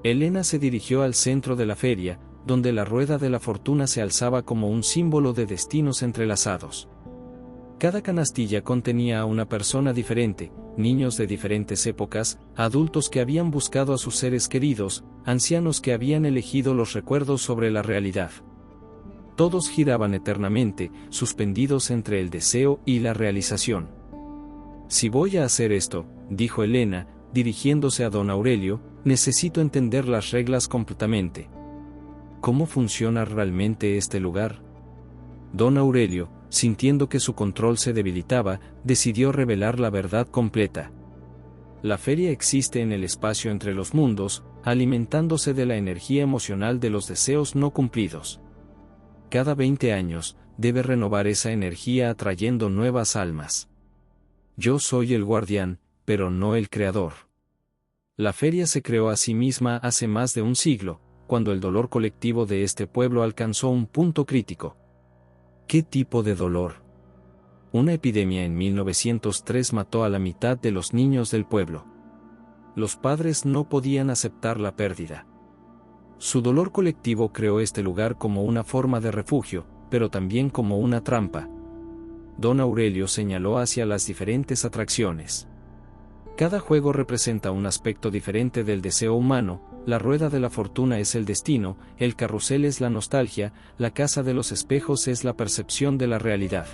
Speaker 1: Elena se dirigió al centro de la feria, donde la rueda de la fortuna se alzaba como un símbolo de destinos entrelazados. Cada canastilla contenía a una persona diferente, niños de diferentes épocas, adultos que habían buscado a sus seres queridos, ancianos que habían elegido los recuerdos sobre la realidad. Todos giraban eternamente, suspendidos entre el deseo y la realización. Si voy a hacer esto, dijo Elena, dirigiéndose a don Aurelio, necesito entender las reglas completamente. ¿Cómo funciona realmente este lugar? Don Aurelio, sintiendo que su control se debilitaba, decidió revelar la verdad completa. La feria existe en el espacio entre los mundos, alimentándose de la energía emocional de los deseos no cumplidos. Cada 20 años, debe renovar esa energía atrayendo nuevas almas. Yo soy el guardián, pero no el creador. La feria se creó a sí misma hace más de un siglo, cuando el dolor colectivo de este pueblo alcanzó un punto crítico. ¿Qué tipo de dolor? Una epidemia en 1903 mató a la mitad de los niños del pueblo. Los padres no podían aceptar la pérdida. Su dolor colectivo creó este lugar como una forma de refugio, pero también como una trampa. Don Aurelio señaló hacia las diferentes atracciones. Cada juego representa un aspecto diferente del deseo humano. La rueda de la fortuna es el destino, el carrusel es la nostalgia, la casa de los espejos es la percepción de la realidad.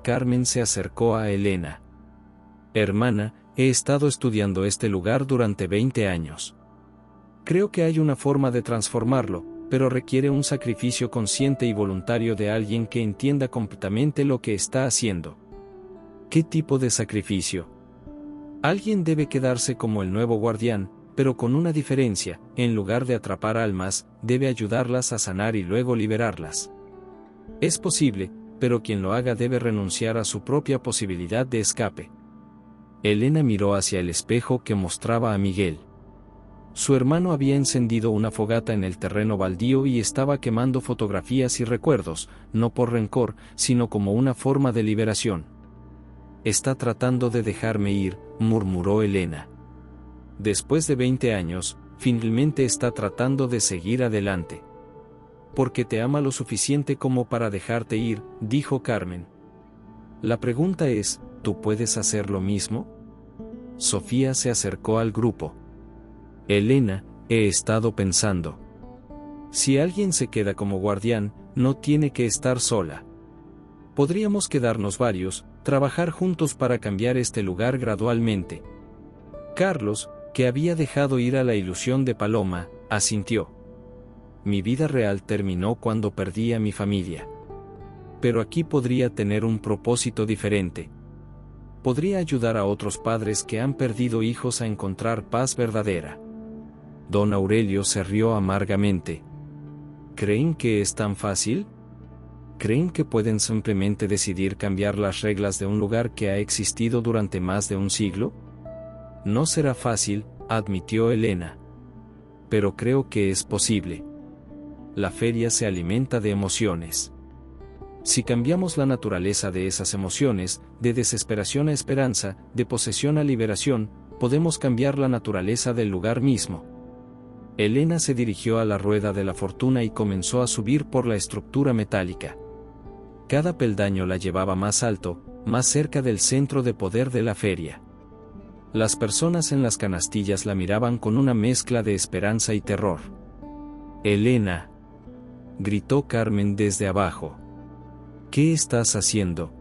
Speaker 1: Carmen se acercó a Elena. Hermana, he estado estudiando este lugar durante 20 años. Creo que hay una forma de transformarlo, pero requiere un sacrificio consciente y voluntario de alguien que entienda completamente lo que está haciendo. ¿Qué tipo de sacrificio? Alguien debe quedarse como el nuevo guardián, pero con una diferencia: en lugar de atrapar almas, debe ayudarlas a sanar y luego liberarlas. Es posible, pero quien lo haga debe renunciar a su propia posibilidad de escape. Elena miró hacia el espejo que mostraba a Miguel. Su hermano había encendido una fogata en el terreno baldío y estaba quemando fotografías y recuerdos, no por rencor, sino como una forma de liberación. «Está tratando de dejarme ir», murmuró Elena. Después de 20 años, finalmente está tratando de seguir adelante. «Porque te ama lo suficiente como para dejarte ir», dijo Carmen. «La pregunta es, ¿tú puedes hacer lo mismo?». Sofía se acercó al grupo. «Elena, he estado pensando. Si alguien se queda como guardián, no tiene que estar sola. Podríamos quedarnos varios, trabajar juntos para cambiar este lugar gradualmente». Carlos, que había dejado ir a la ilusión de Paloma, asintió. «Mi vida real terminó cuando perdí a mi familia. Pero aquí podría tener un propósito diferente. Podría ayudar a otros padres que han perdido hijos a encontrar paz verdadera». Don Aurelio se rió amargamente. «¿Creen que es tan fácil? ¿Creen que pueden simplemente decidir cambiar las reglas de un lugar que ha existido durante más de un siglo?». «No será fácil», admitió Elena. «Pero creo que es posible. La feria se alimenta de emociones. Si cambiamos la naturaleza de esas emociones, de desesperación a esperanza, de posesión a liberación, podemos cambiar la naturaleza del lugar mismo». Elena se dirigió a la rueda de la fortuna y comenzó a subir por la estructura metálica. Cada peldaño la llevaba más alto, más cerca del centro de poder de la feria. Las personas en las canastillas la miraban con una mezcla de esperanza y terror. «Elena», gritó Carmen desde abajo. «¿Qué estás haciendo?».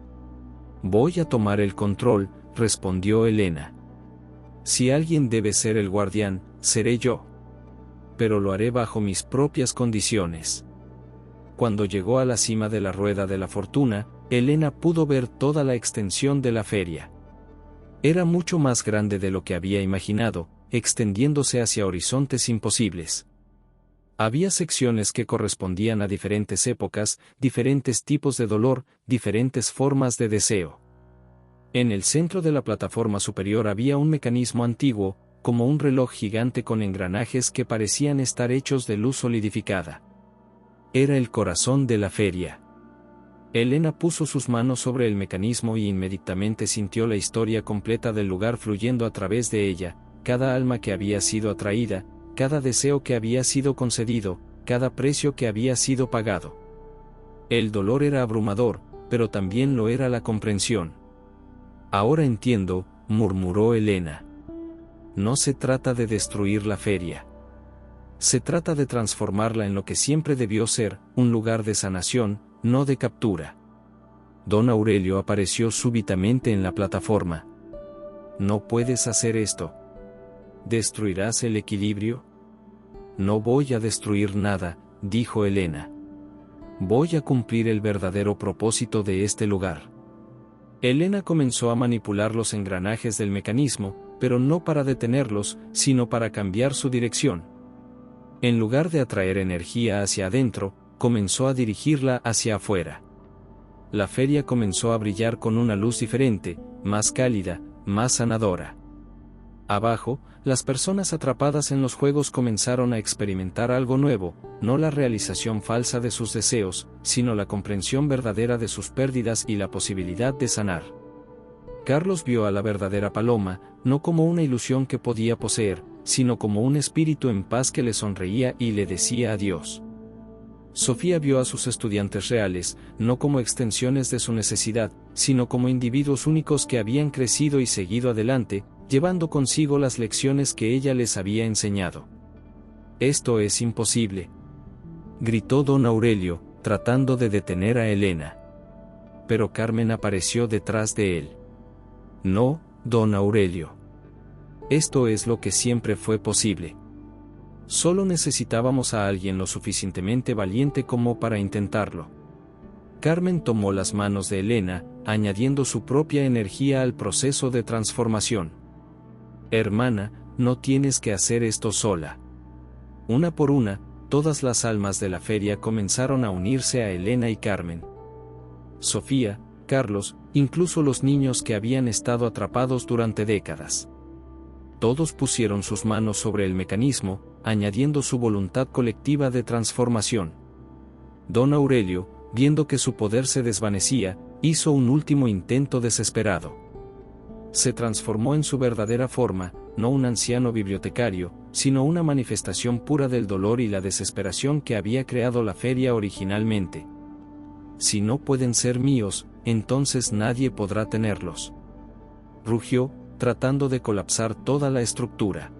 Speaker 1: «Voy a tomar el control», respondió Elena. «Si alguien debe ser el guardián, seré yo. Pero lo haré bajo mis propias condiciones». Cuando llegó a la cima de la rueda de la fortuna, Elena pudo ver toda la extensión de la feria. Era mucho más grande de lo que había imaginado, extendiéndose hacia horizontes imposibles. Había secciones que correspondían a diferentes épocas, diferentes tipos de dolor, diferentes formas de deseo. En el centro de la plataforma superior había un mecanismo antiguo, como un reloj gigante con engranajes que parecían estar hechos de luz solidificada. Era el corazón de la feria. Elena puso sus manos sobre el mecanismo y inmediatamente sintió la historia completa del lugar fluyendo a través de ella, cada alma que había sido atraída, cada deseo que había sido concedido, cada precio que había sido pagado. El dolor era abrumador, pero también lo era la comprensión. «Ahora entiendo», murmuró Elena. «No se trata de destruir la feria. Se trata de transformarla en lo que siempre debió ser, un lugar de sanación, no de captura». Don Aurelio apareció súbitamente en la plataforma. «No puedes hacer esto. ¿Destruirás el equilibrio?». «No voy a destruir nada», dijo Elena. «Voy a cumplir el verdadero propósito de este lugar». Elena comenzó a manipular los engranajes del mecanismo, pero no para detenerlos, sino para cambiar su dirección. En lugar de atraer energía hacia adentro, comenzó a dirigirla hacia afuera. La feria comenzó a brillar con una luz diferente, más cálida, más sanadora. Abajo, las personas atrapadas en los juegos comenzaron a experimentar algo nuevo, no la realización falsa de sus deseos, sino la comprensión verdadera de sus pérdidas y la posibilidad de sanar. Carlos vio a la verdadera Paloma, no como una ilusión que podía poseer, sino como un espíritu en paz que le sonreía y le decía adiós. Sofía vio a sus estudiantes reales, no como extensiones de su necesidad, sino como individuos únicos que habían crecido y seguido adelante, llevando consigo las lecciones que ella les había enseñado. «Esto es imposible», gritó don Aurelio, tratando de detener a Elena. Pero Carmen apareció detrás de él. «No», don Aurelio. Esto es lo que siempre fue posible. Solo necesitábamos a alguien lo suficientemente valiente como para intentarlo. Carmen tomó las manos de Elena, añadiendo su propia energía al proceso de transformación. Hermana, no tienes que hacer esto sola. Una por una, todas las almas de la feria comenzaron a unirse a Elena y Carmen. Sofía, Carlos, incluso los niños que habían estado atrapados durante décadas. Todos pusieron sus manos sobre el mecanismo, añadiendo su voluntad colectiva de transformación. Don Aurelio, viendo que su poder se desvanecía, hizo un último intento desesperado. Se transformó en su verdadera forma, no un anciano bibliotecario, sino una manifestación pura del dolor y la desesperación que había creado la feria originalmente. Si no pueden ser míos, entonces nadie podrá tenerlos. Rugió, tratando de colapsar toda la estructura.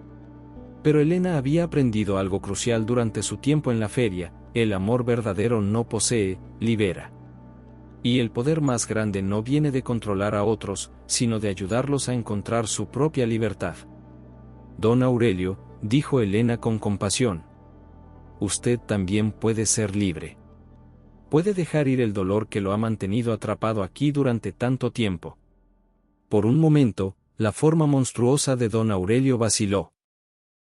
Speaker 1: Pero Elena había aprendido algo crucial durante su tiempo en la feria: el amor verdadero no posee, libera. Y el poder más grande no viene de controlar a otros, sino de ayudarlos a encontrar su propia libertad. Don Aurelio, dijo Elena con compasión, usted también puede ser libre. Puede dejar ir el dolor que lo ha mantenido atrapado aquí durante tanto tiempo. Por un momento, la forma monstruosa de don Aurelio vaciló.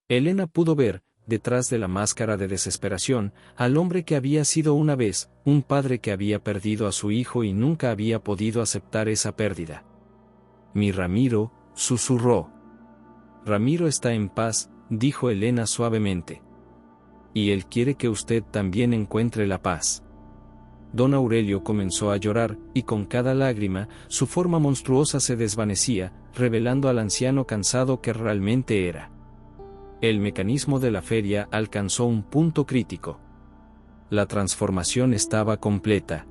Speaker 1: Elena pudo ver, detrás de la máscara de desesperación, al hombre que había sido una vez, un padre que había perdido a su hijo y nunca había podido aceptar esa pérdida. Mi Ramiro, susurró. Ramiro está en paz, dijo Elena suavemente. Y él quiere que usted también encuentre la paz. Don Aurelio comenzó a llorar, y con cada lágrima, su forma monstruosa se desvanecía, revelando al anciano cansado que realmente era. El mecanismo de la feria alcanzó un punto crítico. La transformación estaba completa.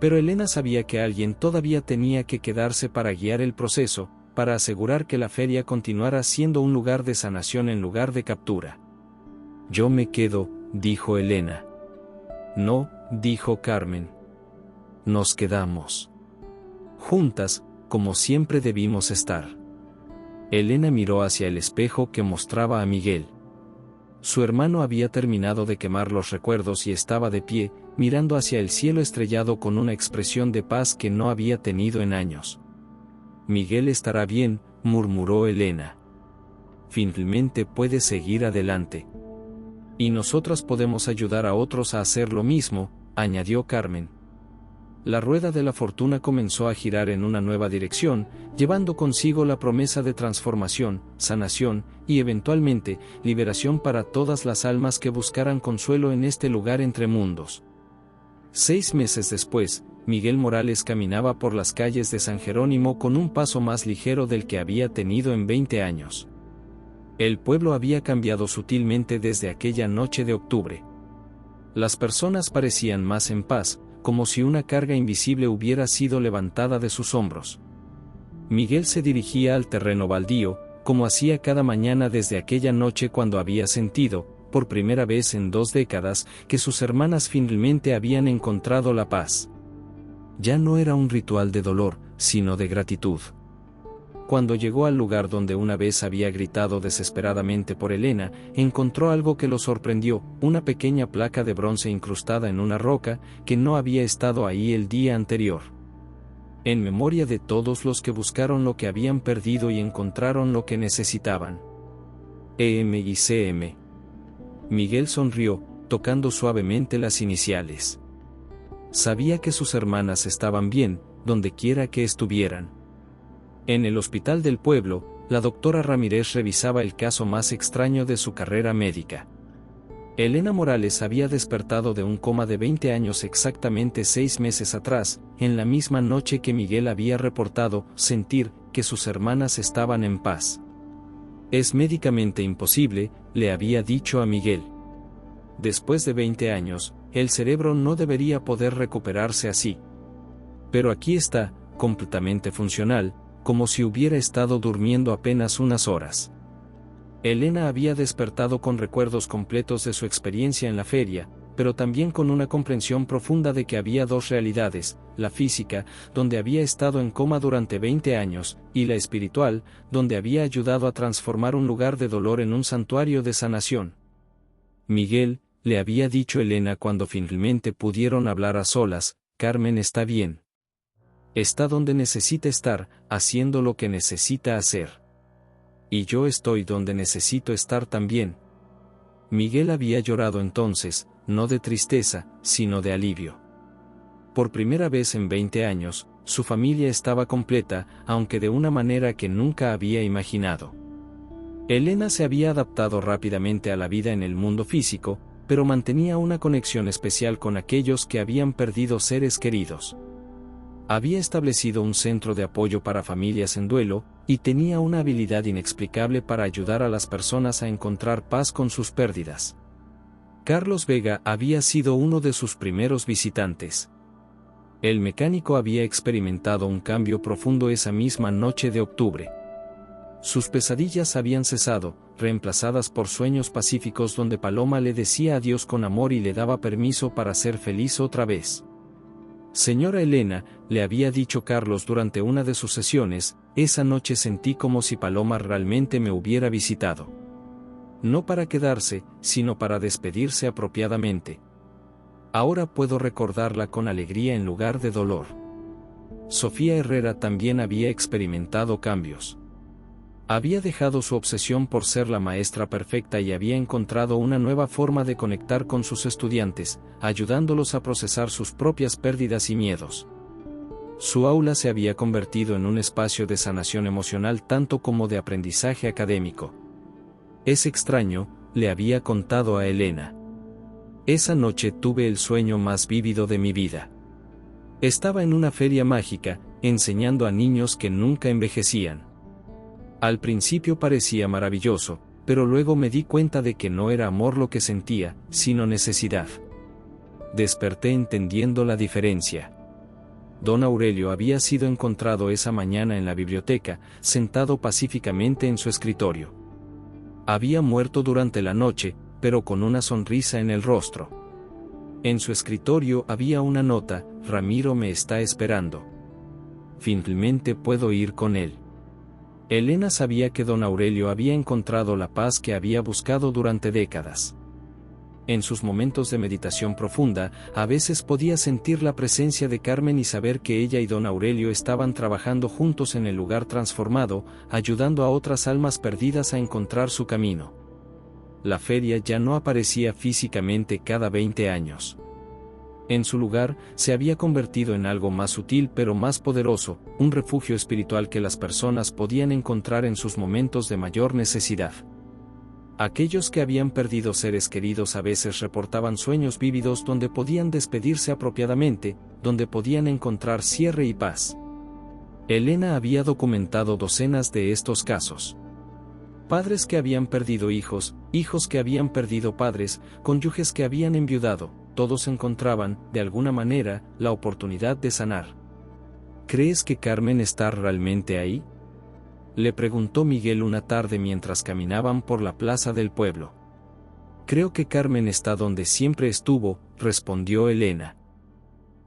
Speaker 1: Pero Elena sabía que alguien todavía tenía que quedarse para guiar el proceso, para asegurar que la feria continuara siendo un lugar de sanación en lugar de captura. Yo me quedo, dijo Elena. No, dijo Carmen. Nos quedamos. Juntas, como siempre debimos estar. Elena miró hacia el espejo que mostraba a Miguel. Su hermano había terminado de quemar los recuerdos y estaba de pie, mirando hacia el cielo estrellado con una expresión de paz que no había tenido en años. Miguel estará bien, murmuró Elena. Finalmente puede seguir adelante. Y nosotras podemos ayudar a otros a hacer lo mismo, añadió Carmen. La rueda de la fortuna comenzó a girar en una nueva dirección, llevando consigo la promesa de transformación, sanación, y eventualmente, liberación para todas las almas que buscaran consuelo en este lugar entre mundos. 6 meses después, Miguel Morales caminaba por las calles de San Jerónimo con un paso más ligero del que había tenido en 20 años. El pueblo había cambiado sutilmente desde aquella noche de octubre. Las personas parecían más en paz, como si una carga invisible hubiera sido levantada de sus hombros. Miguel se dirigía al terreno baldío, como hacía cada mañana desde aquella noche cuando había sentido, por primera vez en 2 décadas, que sus hermanas finalmente habían encontrado la paz. Ya no era un ritual de dolor, sino de gratitud. Cuando llegó al lugar donde una vez había gritado desesperadamente por Elena, encontró algo que lo sorprendió: una pequeña placa de bronce incrustada en una roca, que no había estado ahí el día anterior. En memoria de todos los que buscaron lo que habían perdido y encontraron lo que necesitaban. EMICM. Miguel sonrió, tocando suavemente las iniciales. Sabía que sus hermanas estaban bien, donde quiera que estuvieran. En el hospital del pueblo, la doctora Ramírez revisaba el caso más extraño de su carrera médica. Elena Morales había despertado de un coma de 20 años exactamente 6 meses atrás, en la misma noche que Miguel había reportado sentir que sus hermanas estaban en paz. Es médicamente imposible, le había dicho a Miguel. Después de 20 años, el cerebro no debería poder recuperarse así. Pero aquí está, completamente funcional, como si hubiera estado durmiendo apenas unas horas. Elena había despertado con recuerdos completos de su experiencia en la feria, pero también con una comprensión profunda de que había dos realidades, la física, donde había estado en coma durante 20 años, y la espiritual, donde había ayudado a transformar un lugar de dolor en un santuario de sanación. Miguel, le había dicho Elena cuando finalmente pudieron hablar a solas, Carmen está bien. Está donde necesita estar, haciendo lo que necesita hacer. Y yo estoy donde necesito estar también. Miguel había llorado entonces, no de tristeza, sino de alivio. Por primera vez en 20 años, su familia estaba completa, aunque de una manera que nunca había imaginado. Elena se había adaptado rápidamente a la vida en el mundo físico, pero mantenía una conexión especial con aquellos que habían perdido seres queridos. Había establecido un centro de apoyo para familias en duelo, y tenía una habilidad inexplicable para ayudar a las personas a encontrar paz con sus pérdidas. Carlos Vega había sido uno de sus primeros visitantes. El mecánico había experimentado un cambio profundo esa misma noche de octubre. Sus pesadillas habían cesado, reemplazadas por sueños pacíficos donde Paloma le decía adiós con amor y le daba permiso para ser feliz otra vez. Señora Elena, le había dicho Carlos durante una de sus sesiones, esa noche sentí como si Paloma realmente me hubiera visitado. No para quedarse, sino para despedirse apropiadamente. Ahora puedo recordarla con alegría en lugar de dolor. Sofía Herrera también había experimentado cambios. Había dejado su obsesión por ser la maestra perfecta y había encontrado una nueva forma de conectar con sus estudiantes, ayudándolos a procesar sus propias pérdidas y miedos. Su aula se había convertido en un espacio de sanación emocional tanto como de aprendizaje académico. Es extraño, le había contado a Elena. Esa noche tuve el sueño más vívido de mi vida. Estaba en una feria mágica, enseñando a niños que nunca envejecían. Al principio parecía maravilloso, pero luego me di cuenta de que no era amor lo que sentía, sino necesidad. Desperté entendiendo la diferencia. Don Aurelio había sido encontrado esa mañana en la biblioteca, sentado pacíficamente en su escritorio. Había muerto durante la noche, pero con una sonrisa en el rostro. En su escritorio había una nota, Ramiro me está esperando. Finalmente puedo ir con él. Elena sabía que don Aurelio había encontrado la paz que había buscado durante décadas. En sus momentos de meditación profunda, a veces podía sentir la presencia de Carmen y saber que ella y don Aurelio estaban trabajando juntos en el lugar transformado, ayudando a otras almas perdidas a encontrar su camino. La feria ya no aparecía físicamente cada 20 años. En su lugar, se había convertido en algo más sutil pero más poderoso, un refugio espiritual que las personas podían encontrar en sus momentos de mayor necesidad. Aquellos que habían perdido seres queridos a veces reportaban sueños vívidos donde podían despedirse apropiadamente, donde podían encontrar cierre y paz. Elena había documentado docenas de estos casos. Padres que habían perdido hijos, hijos que habían perdido padres, cónyuges que habían enviudado, todos encontraban, de alguna manera, la oportunidad de sanar. ¿Crees que Carmen está realmente ahí?, le preguntó Miguel una tarde mientras caminaban por la plaza del pueblo. Creo que Carmen está donde siempre estuvo, respondió Elena.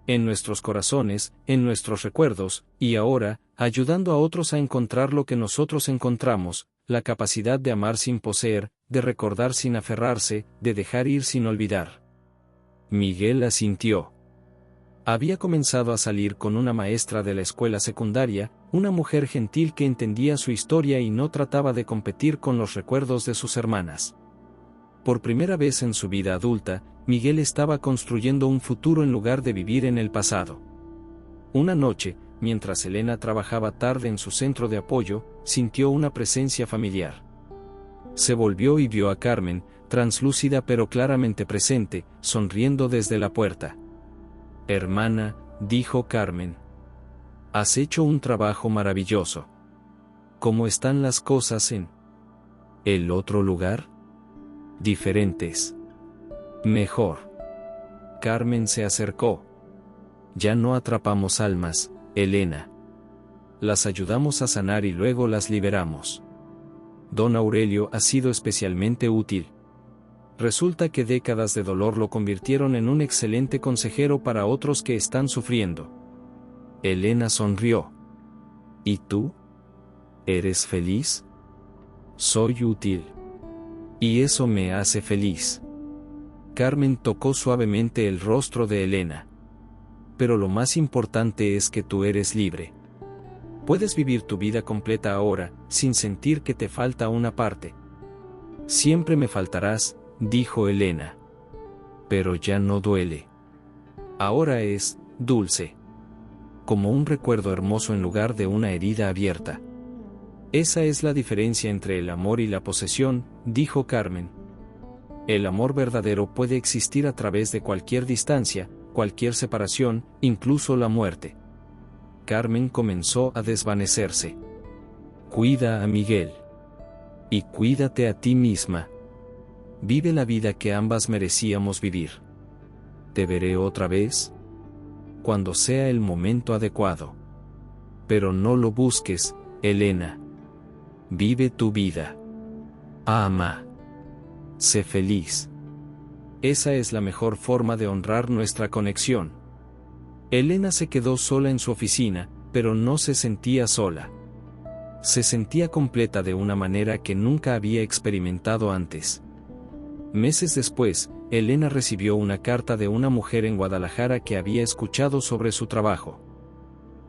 Speaker 1: En nuestros corazones, en nuestros recuerdos, y ahora, ayudando a otros a encontrar lo que nosotros encontramos, la capacidad de amar sin poseer, de recordar sin aferrarse, de dejar ir sin olvidar. Miguel asintió. Había comenzado a salir con una maestra de la escuela secundaria, una mujer gentil que entendía su historia y no trataba de competir con los recuerdos de sus hermanas. Por primera vez en su vida adulta, Miguel estaba construyendo un futuro en lugar de vivir en el pasado. Una noche, mientras Elena trabajaba tarde en su centro de apoyo, sintió una presencia familiar. Se volvió y vio a Carmen, translúcida pero claramente presente, sonriendo desde la puerta. Hermana, dijo Carmen. Has hecho un trabajo maravilloso. ¿Cómo están las cosas en el otro lugar? Diferentes. Mejor. Carmen se acercó. Ya no atrapamos almas, Elena. Las ayudamos a sanar y luego las liberamos. Don Aurelio ha sido especialmente útil. Resulta que décadas de dolor lo convirtieron en un excelente consejero para otros que están sufriendo. Elena sonrió. ¿Y tú? ¿Eres feliz? Soy útil. Y eso me hace feliz. Carmen tocó suavemente el rostro de Elena. Pero lo más importante es que tú eres libre. Puedes vivir tu vida completa ahora, sin sentir que te falta una parte. Siempre me faltarás, dijo Elena. Pero ya no duele. Ahora es dulce. Como un recuerdo hermoso en lugar de una herida abierta. Esa es la diferencia entre el amor y la posesión, dijo Carmen. El amor verdadero puede existir a través de cualquier distancia, cualquier separación, incluso la muerte. Carmen comenzó a desvanecerse. Cuida a Miguel. Y cuídate a ti misma. Vive la vida que ambas merecíamos vivir. ¿Te veré otra vez? Cuando sea el momento adecuado. Pero no lo busques, Elena. Vive tu vida. Ama. Sé feliz. Esa es la mejor forma de honrar nuestra conexión. Elena se quedó sola en su oficina, pero no se sentía sola. Se sentía completa de una manera que nunca había experimentado antes. Meses después, Elena recibió una carta de una mujer en Guadalajara que había escuchado sobre su trabajo.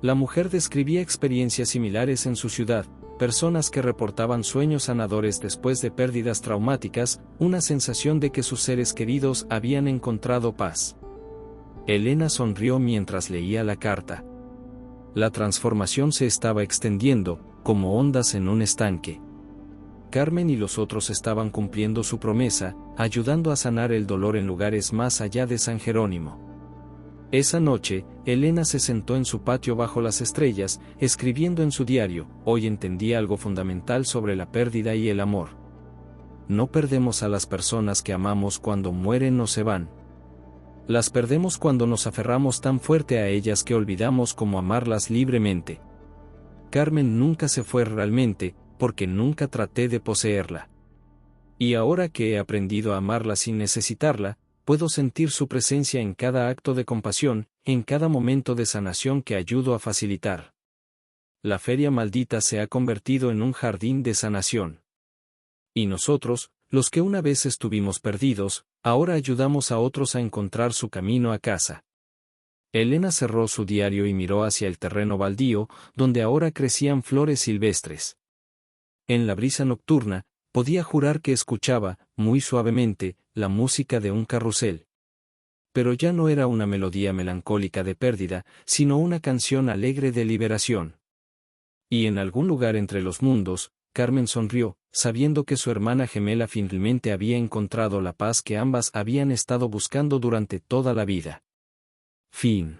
Speaker 1: La mujer describía experiencias similares en su ciudad, personas que reportaban sueños sanadores después de pérdidas traumáticas, una sensación de que sus seres queridos habían encontrado paz. Elena sonrió mientras leía la carta. La transformación se estaba extendiendo, como ondas en un estanque. Carmen y los otros estaban cumpliendo su promesa, ayudando a sanar el dolor en lugares más allá de San Jerónimo. Esa noche, Elena se sentó en su patio bajo las estrellas, escribiendo en su diario: hoy entendí algo fundamental sobre la pérdida y el amor. No perdemos a las personas que amamos cuando mueren o se van. Las perdemos cuando nos aferramos tan fuerte a ellas que olvidamos cómo amarlas libremente. Carmen nunca se fue realmente, porque nunca traté de poseerla. Y ahora que he aprendido a amarla sin necesitarla, puedo sentir su presencia en cada acto de compasión, en cada momento de sanación que ayudo a facilitar. La feria maldita se ha convertido en un jardín de sanación. Y nosotros, los que una vez estuvimos perdidos, ahora ayudamos a otros a encontrar su camino a casa. Elena cerró su diario y miró hacia el terreno baldío, donde ahora crecían flores silvestres. En la brisa nocturna, podía jurar que escuchaba, muy suavemente, la música de un carrusel. Pero ya no era una melodía melancólica de pérdida, sino una canción alegre de liberación. Y en algún lugar entre los mundos, Carmen sonrió, sabiendo que su hermana gemela finalmente había encontrado la paz que ambas habían estado buscando durante toda la vida. Fin.